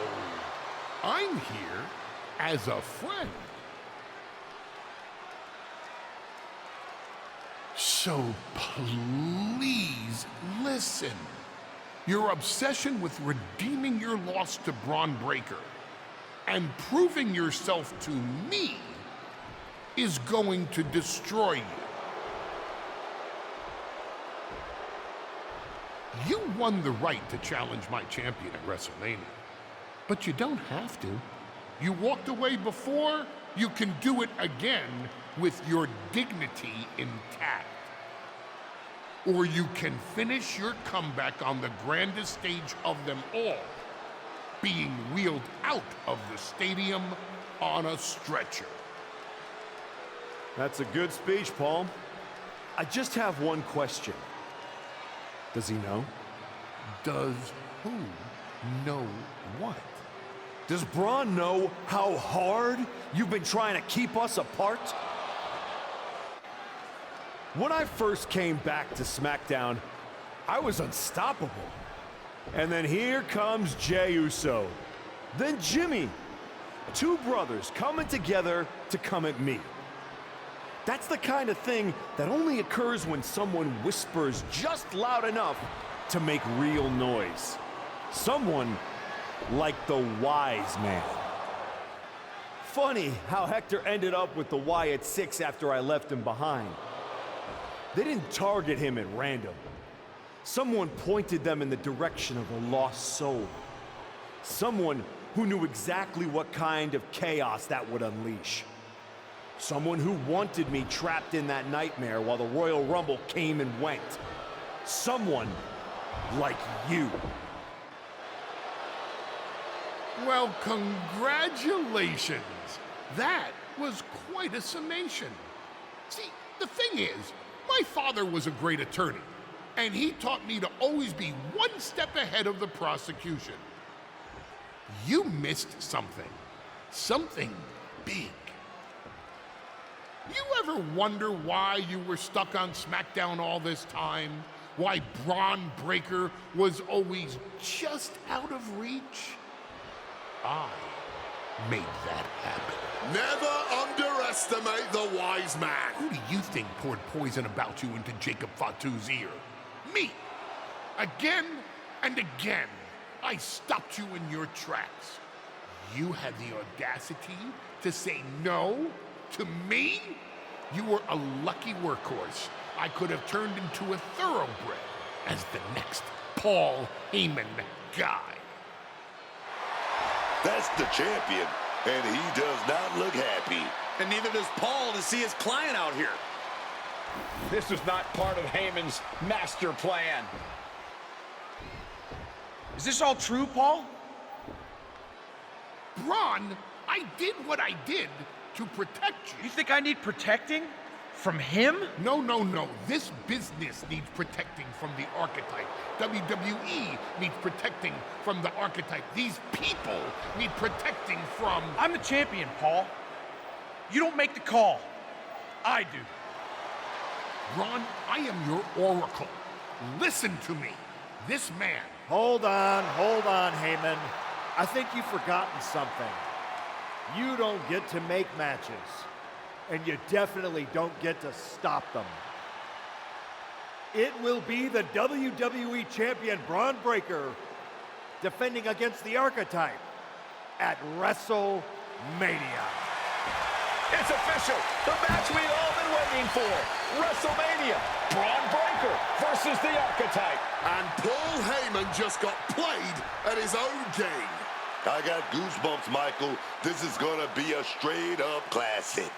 I'm here as a friend. So please listen. Your obsession with redeeming your loss to Braun Breaker and proving yourself to me is going to destroy you. You won the right to challenge my champion at WrestleMania, but you don't have to. You walked away before, you can do it again with your dignity intact. Or you can finish your comeback on the grandest stage of them all, being wheeled out of the stadium on a stretcher. That's a good speech, Paul. I just have one question. Does he know? Does who know what? Does Braun know how hard you've been trying to keep us apart? When I first came back to SmackDown, I was unstoppable. And then here comes Jey Uso. Then Jimmy. Two brothers coming together to come at me. That's the kind of thing that only occurs when someone whispers just loud enough to make real noise. Someone like the wise man. Funny how Hector ended up with the Wyatt Six after I left him behind. They didn't target him at random. Someone pointed them in the direction of a lost soul. Someone who knew exactly what kind of chaos that would unleash. Someone who wanted me trapped in that nightmare while the Royal Rumble came and went. Someone like you. Well, congratulations. That was quite a summation. See, the thing is, my father was a great attorney, and he taught me to always be one step ahead of the prosecution. You missed something. Something big. You ever wonder why you were stuck on SmackDown all this time? Why Braun Breaker was always just out of reach? I made that happen. Never underestimate the wise man. Who do you think poured poison about you into Jacob Fatu's ear? Me. Again and again, I stopped you in your tracks. You had the audacity to say no to me? You were a lucky workhorse. I could have turned into a thoroughbred as the next Paul Heyman guy. That's the champion, and he does not look happy. And neither does Paul to see his client out here. This was not part of Heyman's master plan. Is this all true, Paul? Braun, I did what I did to protect you. You think I need protecting? From him? No, no, no. This business needs protecting from the archetype. WWE needs protecting from the archetype. These people need protecting from... I'm the champion, Paul. You don't make the call. I do. Ron, I am your oracle. Listen to me. This man... Hold on, Heyman. I think you've forgotten something. You don't get to make matches. And you definitely don't get to stop them. It will be the WWE Champion Braun Breaker defending against the Archetype at WrestleMania. It's official. The match we've all been waiting for. WrestleMania. Braun Breaker versus the Archetype. And Paul Heyman just got played at his own game. I got goosebumps, Michael. This is gonna be a straight-up classic.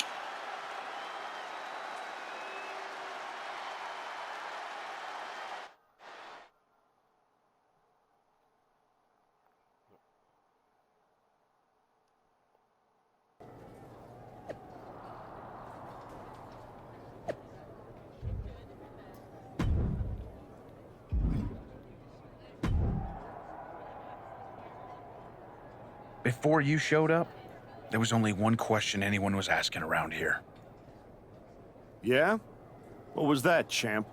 Before you showed up, there was only one question anyone was asking around here. Yeah? What was that, champ?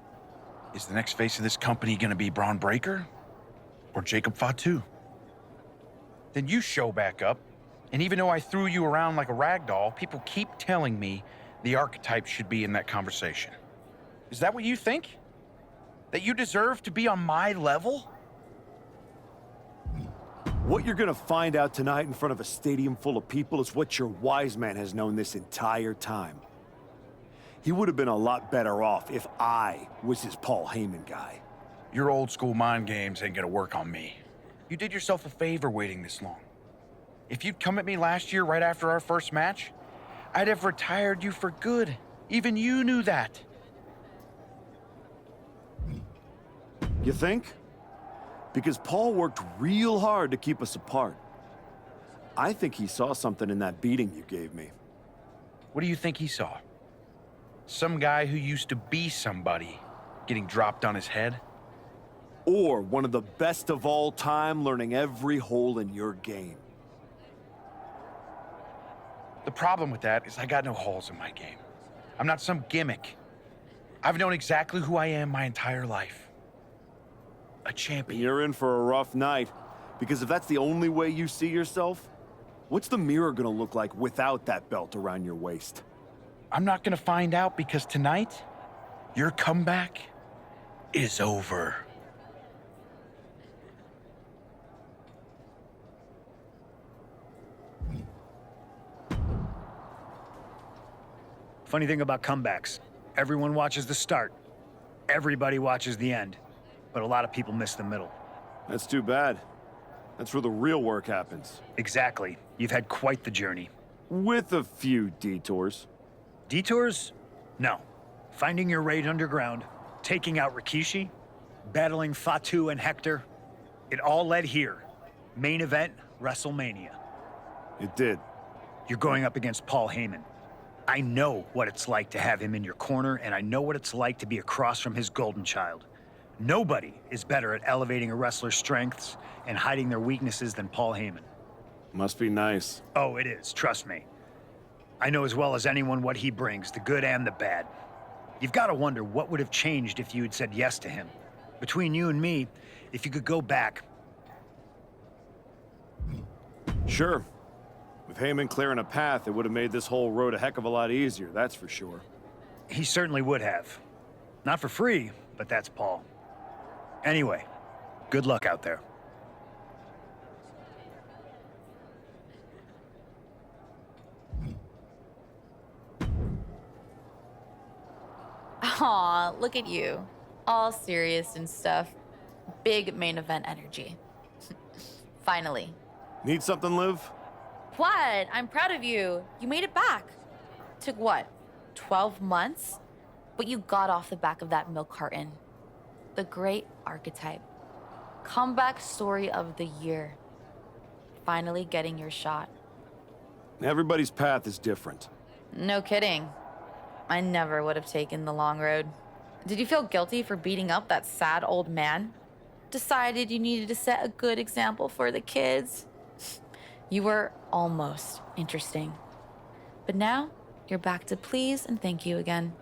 Is the next face of this company gonna be Braun Breaker? Or Jacob Fatu? Then you show back up, and even though I threw you around like a rag doll, people keep telling me the archetype should be in that conversation. Is that what you think? That you deserve to be on my level? What you're gonna find out tonight in front of a stadium full of people is what your wise man has known this entire time. He would have been a lot better off if I was his Paul Heyman guy. Your old school mind games ain't gonna work on me. You did yourself a favor waiting this long. If you'd come at me last year right after our first match, I'd have retired you for good. Even you knew that. You think? Because Paul worked real hard to keep us apart. I think he saw something in that beating you gave me. What do you think he saw? Some guy who used to be somebody getting dropped on his head? Or one of the best of all time learning every hole in your game. The problem with that is I got no holes in my game. I'm not some gimmick. I've known exactly who I am my entire life. A champion. You're in for a rough night, because if that's the only way you see yourself, what's the mirror gonna look like without that belt around your waist? I'm not gonna find out because tonight, your comeback is over. Funny thing about comebacks, everyone watches the start. Everybody watches the end. But a lot of people miss the middle. That's too bad. That's where the real work happens. Exactly. You've had quite the journey. With a few detours. Detours? No. Finding your raid underground, taking out Rikishi, battling Fatu and Hector. It all led here. Main event, WrestleMania. It did. You're going up against Paul Heyman. I know what it's like to have him in your corner, and I know what it's like to be across from his golden child. Nobody is better at elevating a wrestler's strengths and hiding their weaknesses than Paul Heyman. Must be nice. Oh, it is, trust me. I know as well as anyone what he brings, the good and the bad. You've got to wonder what would have changed if you had said yes to him. Between you and me, if you could go back. Sure. With Heyman clearing a path, it would have made this whole road a heck of a lot easier, that's for sure. He certainly would have. Not for free, but that's Paul. Anyway, good luck out there. Aw, look at you. All serious and stuff. Big main event energy. Finally. Need something, Liv? What? I'm proud of you. You made it back. Took what? 12 months? But you got off the back of that milk carton. The great archetype. Comeback story of the year. Finally getting your shot. Everybody's path is different. No kidding. I never would have taken the long road. Did you feel guilty for beating up that sad old man? Decided you needed to set a good example for the kids? You were almost interesting. But now, you're back to please and thank you again.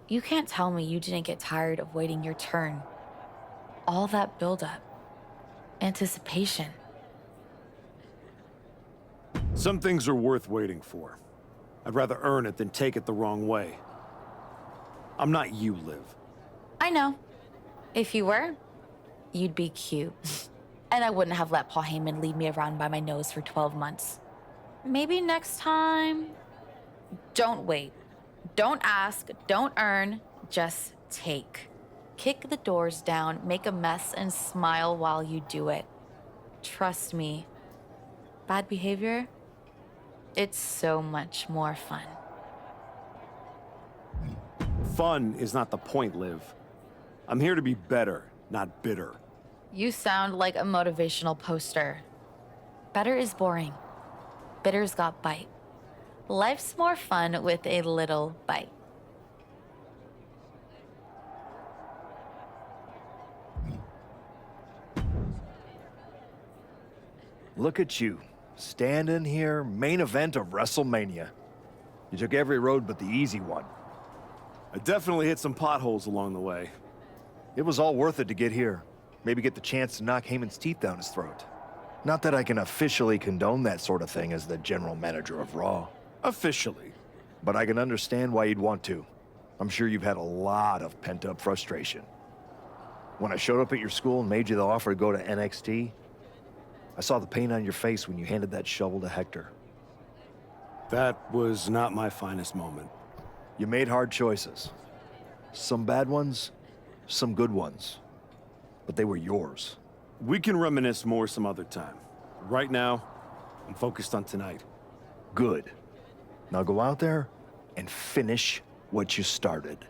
You can't tell me you didn't get tired of waiting your turn. All that buildup. Anticipation. Some things are worth waiting for. I'd rather earn it than take it the wrong way. I'm not you, Liv. I know. If you were, you'd be cute. And I wouldn't have let Paul Heyman lead me around by my nose for 12 months. Maybe next time. Don't wait. Don't ask. Don't earn. Just take. Kick the doors down, make a mess, and smile while you do it. Trust me. Bad behavior? It's so much more fun. Fun is not the point, Liv. I'm here to be better, not bitter. You sound like a motivational poster. Better is boring. Bitter's got bite. Life's more fun with a little bite. Look at you, Standing here, main event of WrestleMania. You took every road but the easy one. I definitely hit some potholes along the way. It was all worth it to get here. Maybe get the chance to knock Heyman's teeth down his throat. Not that I can officially condone that sort of thing as the general manager of Raw. Officially. But I can understand why you'd want to. I'm sure you've had a lot of pent-up frustration. When I showed up at your school and made you the offer to go to NXT, I saw the pain on your face when you handed that shovel to Hector. That was not my finest moment. You made hard choices. Some bad ones, some good ones. But they were yours. We can reminisce more some other time. Right now, I'm focused on tonight. Good. Now go out there and finish what you started.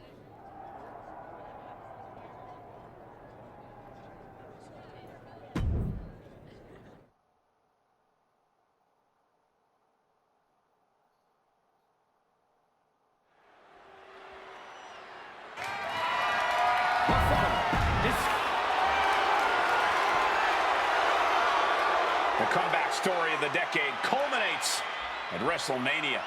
The comeback story of the decade culminates at WrestleMania.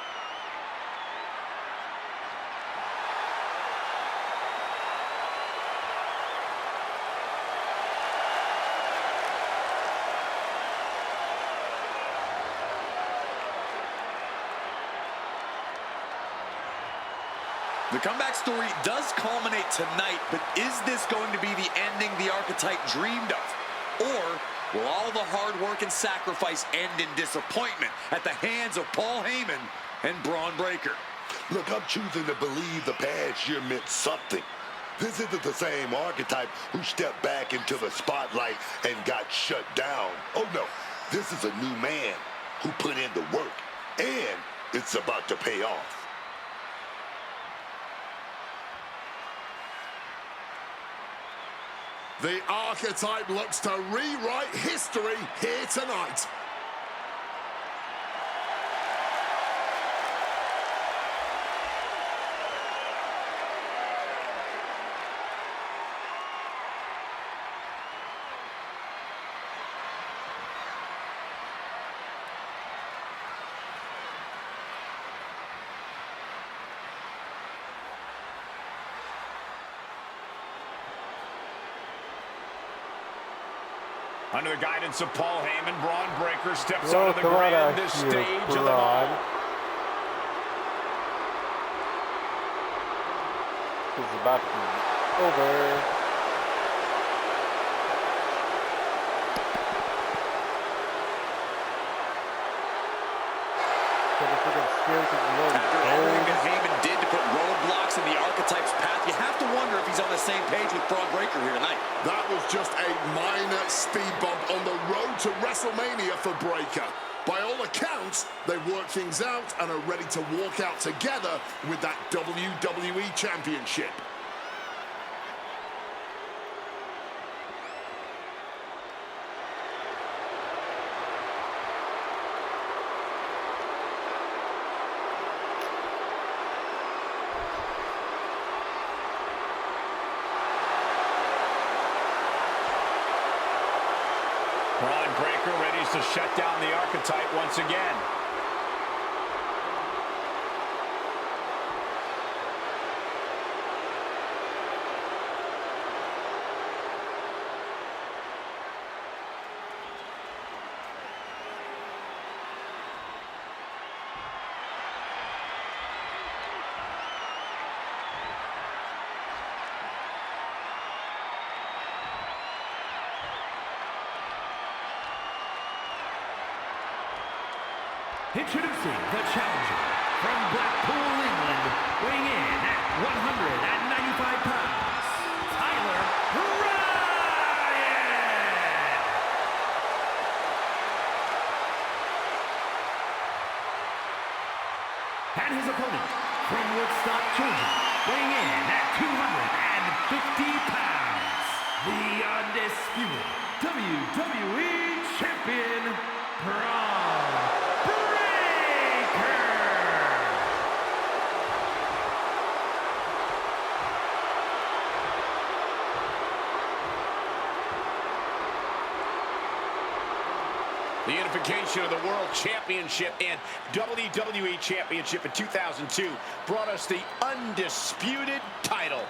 The comeback story does culminate tonight, but is this going to be the ending the Archetype dreamed of? Or will all the hard work and sacrifice end in disappointment at the hands of Paul Heyman and Braun Breaker? Look, I'm choosing to believe the past year meant something. This isn't the same Archetype who stepped back into the spotlight and got shut down. Oh no, this is a new man who put in the work, and it's about to pay off. The Archetype looks to rewrite history here tonight. Under the guidance of Paul Heyman, Braun Breaker steps onto the grandest stage of them all. This is about to be over. After everything Heyman did to put roadblocks in the Archetype's path, you have to wonder if he's on the same page with Braun Breaker here tonight. That was just a minor speed bump on the road to WrestleMania for Breaker. By all accounts, they worked things out and are ready to walk out together with that WWE Championship. Braun Breaker ready to shut down the Archetype once again. Introducing the challenger from Blackpool, England, weighing in at 195 pounds, Tyler Ryan! And his opponent from Woodstock, Georgia, weighing in at 250 pounds, the undisputed WWE Champion, Braun Breaker! The unification of the World Championship and WWE Championship in 2002 brought us the undisputed title.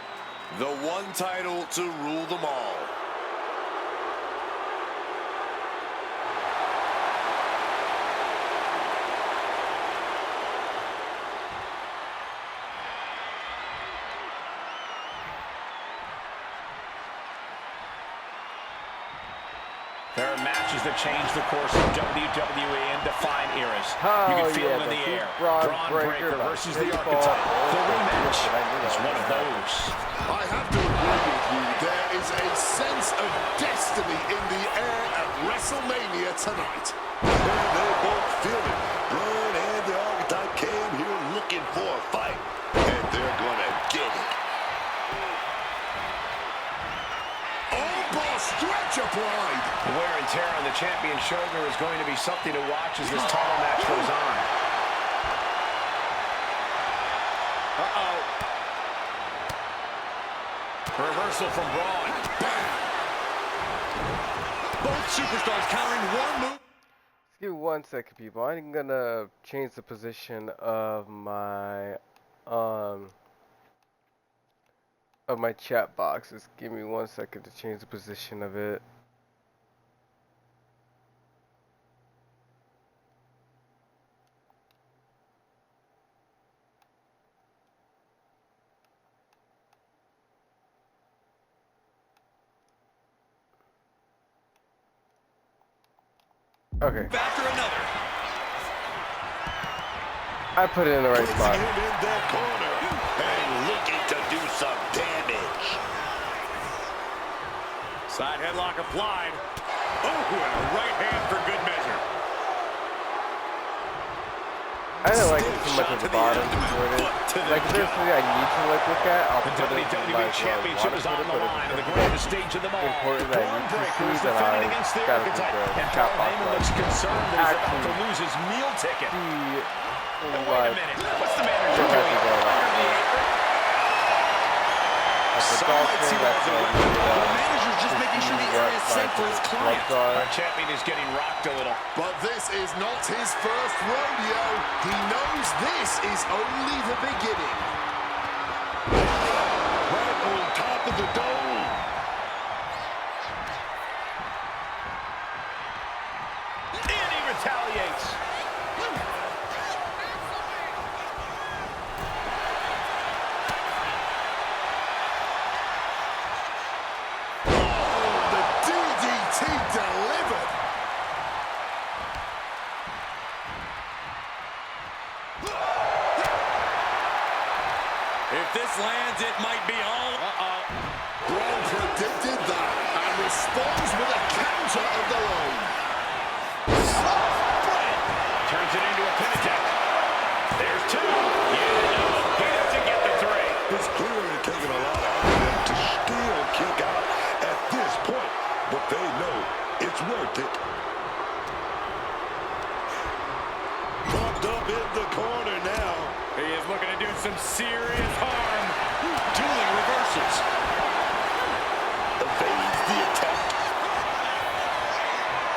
The one title to rule them all. There are matches that change the course of WWE and define eras. You can feel them in the air. Braun Breaker versus the Archetype. The rematch is one of those. I have to agree with you. There is a sense of destiny in the air at WrestleMania tonight. And they both feel it. Braun and the Archetype came here looking for a fight, and they're gonna get it. Stretch applied. The wear and tear on the champion's shoulder is going to be something to watch as this title match goes on. Uh-oh. Reversal from Braun. Both superstars countering one move. Just give me 1 second, people. I'm gonna change the position of my chat box. Just give me 1 second to change the position of it. Okay. After another. I put it in the right spot. Him in that corner and looking to do some damage. Side headlock applied. Oh, and a right hand for good measure. I don't like it too much at the bottom. Like, if there's something I need to look at, I'll put it in my Championship is on the line on the grandest stage of them all. Important that I need to see that I gotta do the chat box. Looks concerned that he's about to lose his meal ticket. Wait a minute. What's the manager doing? The manager's just making sure the area is safe for his client. Our champion is getting rocked a little. But this is not his first rodeo. He knows this is only the beginning. Right on top of the dome. And he retaliates. If this lands, it might be all. Braun predicted that and responds with a counter of their own. Turns it into a pin attack. There's two. Yeah, no, he doesn't get the three. It's clearly taking a lot out of them to still kick out at this point, but they know it's worth it. Propped up in the corner now. He is looking to do some serious harm. Dueling reversals. Evades the attack.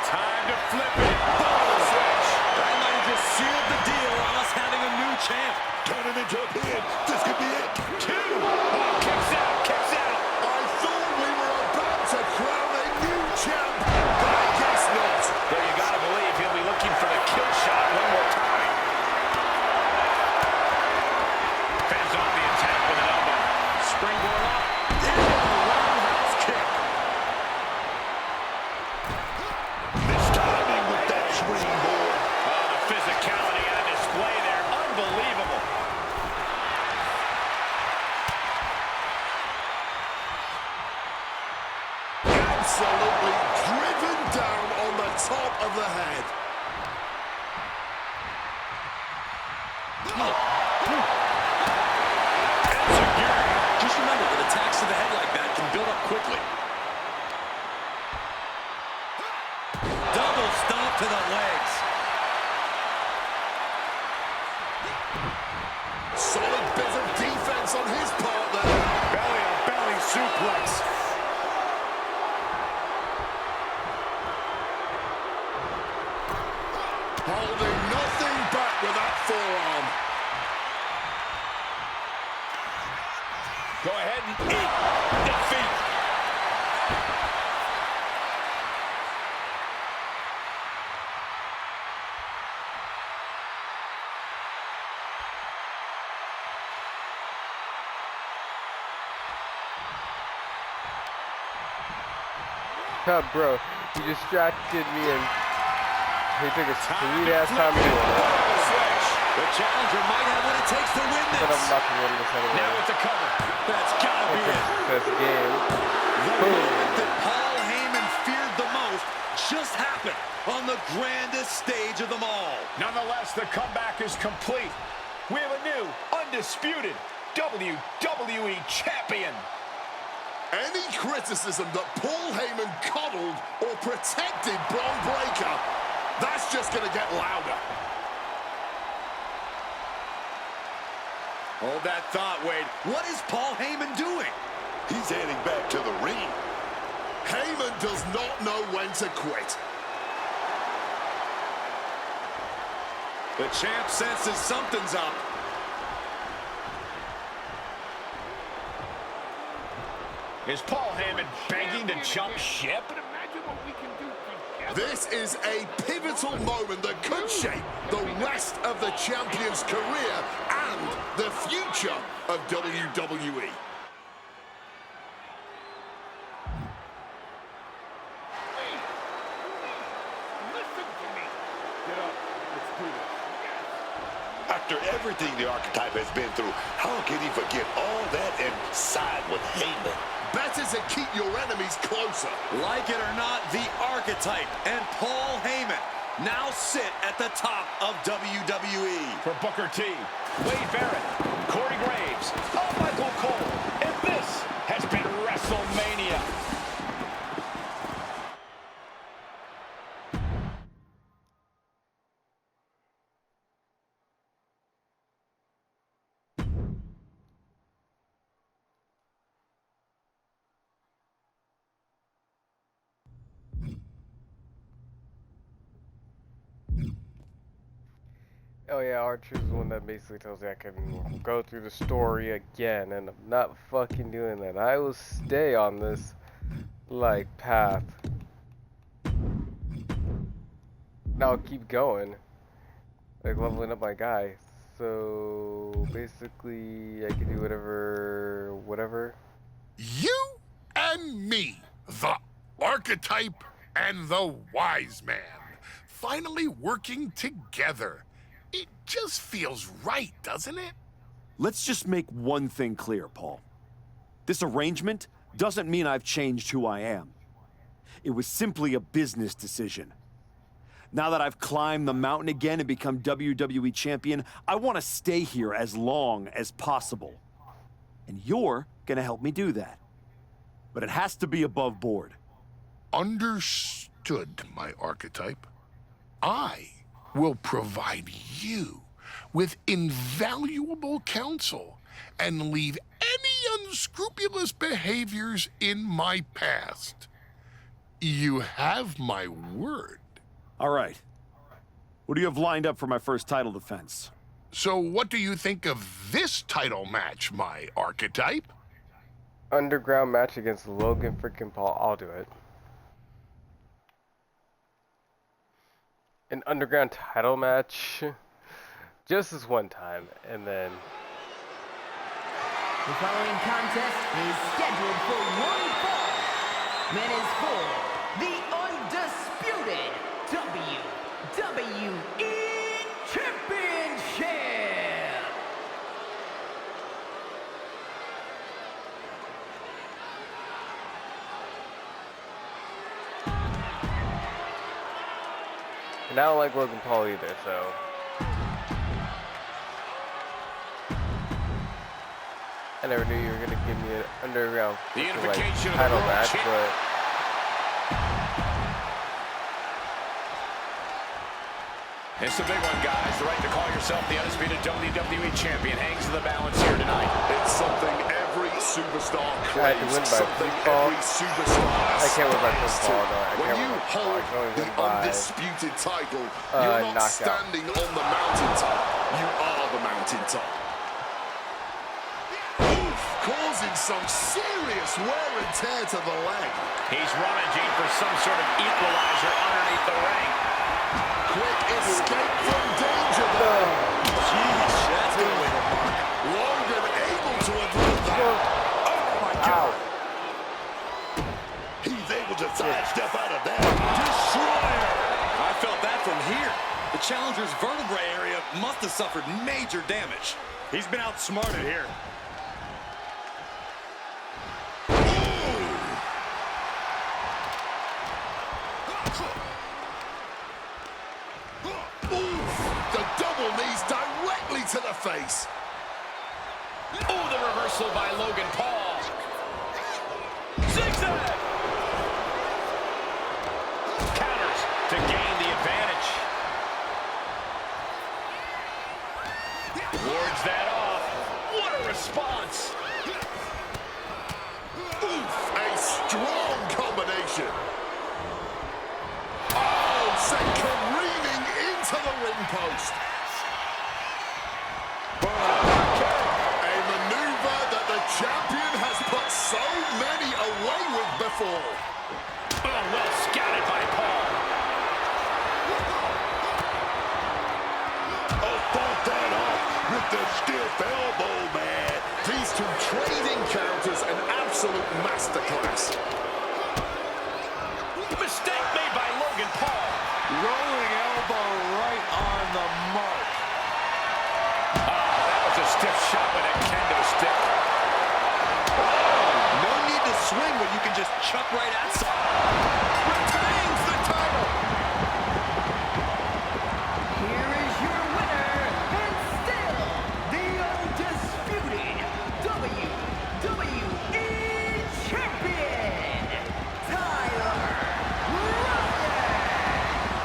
Time to flip it. Ball switch. That might have just sealed the deal on us having a new champ. Turning into a pin. This could be it. Two. Oh, kicks out. Kicks out. I thought we were about to crown a new champ, but I guess not. But you gotta believe he'll be looking for the kill shot one more time. Fans off the attack with an elbow. Springboard up. And a roundhouse kick. This timing with that springboard. Oh, the physicality on display there. Unbelievable. Go ahead and eat defeat. Bro, you distracted me and he took a sweet ass time doing it. The challenger might have what it takes to win this. But I'm not gonna win this anyway. Now with the cover. That's gotta be it. Best game. The moment that Paul Heyman feared the most just happened on the grandest stage of them all. Nonetheless, the comeback is complete. We have a new, undisputed WWE Champion. Any criticism that Paul Heyman coddled or protected Bron Breakker, that's just going to get louder. Hold that thought, Wade. What is Paul Heyman doing? He's heading back to the ring. Heyman does not know when to quit. The champ senses something's up. Is Paul Heyman begging to jump ship? This is a pivotal moment that could shape the rest of the champion's career and the future of WWE. After everything the Archetype has been through, how can he forget all that and side with Heyman? Better to keep your enemies closer. Like it or not, the Archetype and Paul Heyman now sit at the top of WWE. For Booker T, Wade Barrett, Corey Graves, Michael Cole, and this has been WrestleMania. Oh yeah, Archer's the one that basically tells me I can go through the story again, and I'm not fucking doing that. I will stay on this, like, path. Now I'll keep going, like, leveling up my guy. So, basically, I can do whatever. You and me, the Archetype and the Wise Man, finally working together. It just feels right, doesn't it? Let's just make one thing clear, Paul. This arrangement doesn't mean I've changed who I am. It was simply a business decision. Now that I've climbed the mountain again and become WWE Champion, I want to stay here as long as possible. And you're gonna help me do that. But it has to be above board. Understood, my Archetype. I will provide you with invaluable counsel and leave any unscrupulous behaviors in my past. You have my word. All right. What do you have lined up for my first title defense? So what do you think of this title match, my Archetype? Underground match against Logan freaking Paul. I'll do it. An underground title match, just this one time, and then. The following contest is scheduled for one fall, and is for the undisputed WWE Championship. And I don't like Logan Paul either, so. I never knew you were gonna give me an underground title match, but. It's a big one, guys. The right to call yourself the undisputed WWE Champion hangs in the balance here tonight. It's something every superstar I had to win by pinfall. I can't win by pinfall, no. When you hold the undisputed title, you're not standing on the mountaintop. You are the mountaintop. Oof, causing some serious wear and tear to the leg. He's rummaging for some sort of equalizer underneath the ring. Quick escape from danger there. Jeez, that's going to leave a mark. Logan able to avoid that. Oh, my God. He's able to sidestep out of that. Destroyer. I felt that from here. The challenger's vertebrae area must have suffered major damage. He's been outsmarted here. The double knees directly to the face. Oh, the reversal by Logan Paul. Zigzag. Counters to gain the advantage. Wards that off. What a response. Oof, a strong combination. Oh, sent careening into the ring post. A maneuver that the champion has put so many away with before. Oh, well scouted by Paul. Oh, fought that off with the stiff elbow, man. These two trading counters, an absolute masterclass. Mistake made by Logan Paul. Rolling elbow right on the mark. That was a stiff shot with a kendo stick. No need to swing when you can just chuck right at someone. Retains the title. Here is your winner, and still the undisputed WWE Champion, Tyler Ryan.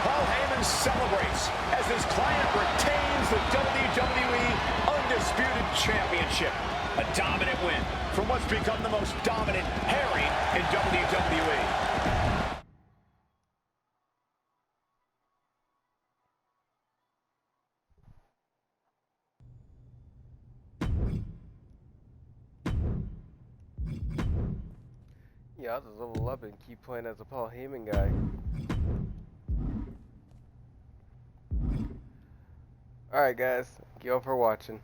Paul Heyman celebrates as his client retains the WWE Undisputed Championship. A dominant win from what's become the most dominant pairing in WWE. Yeah, I'll just level up and keep playing as a Paul Heyman guy. Alright guys, thank you all for watching.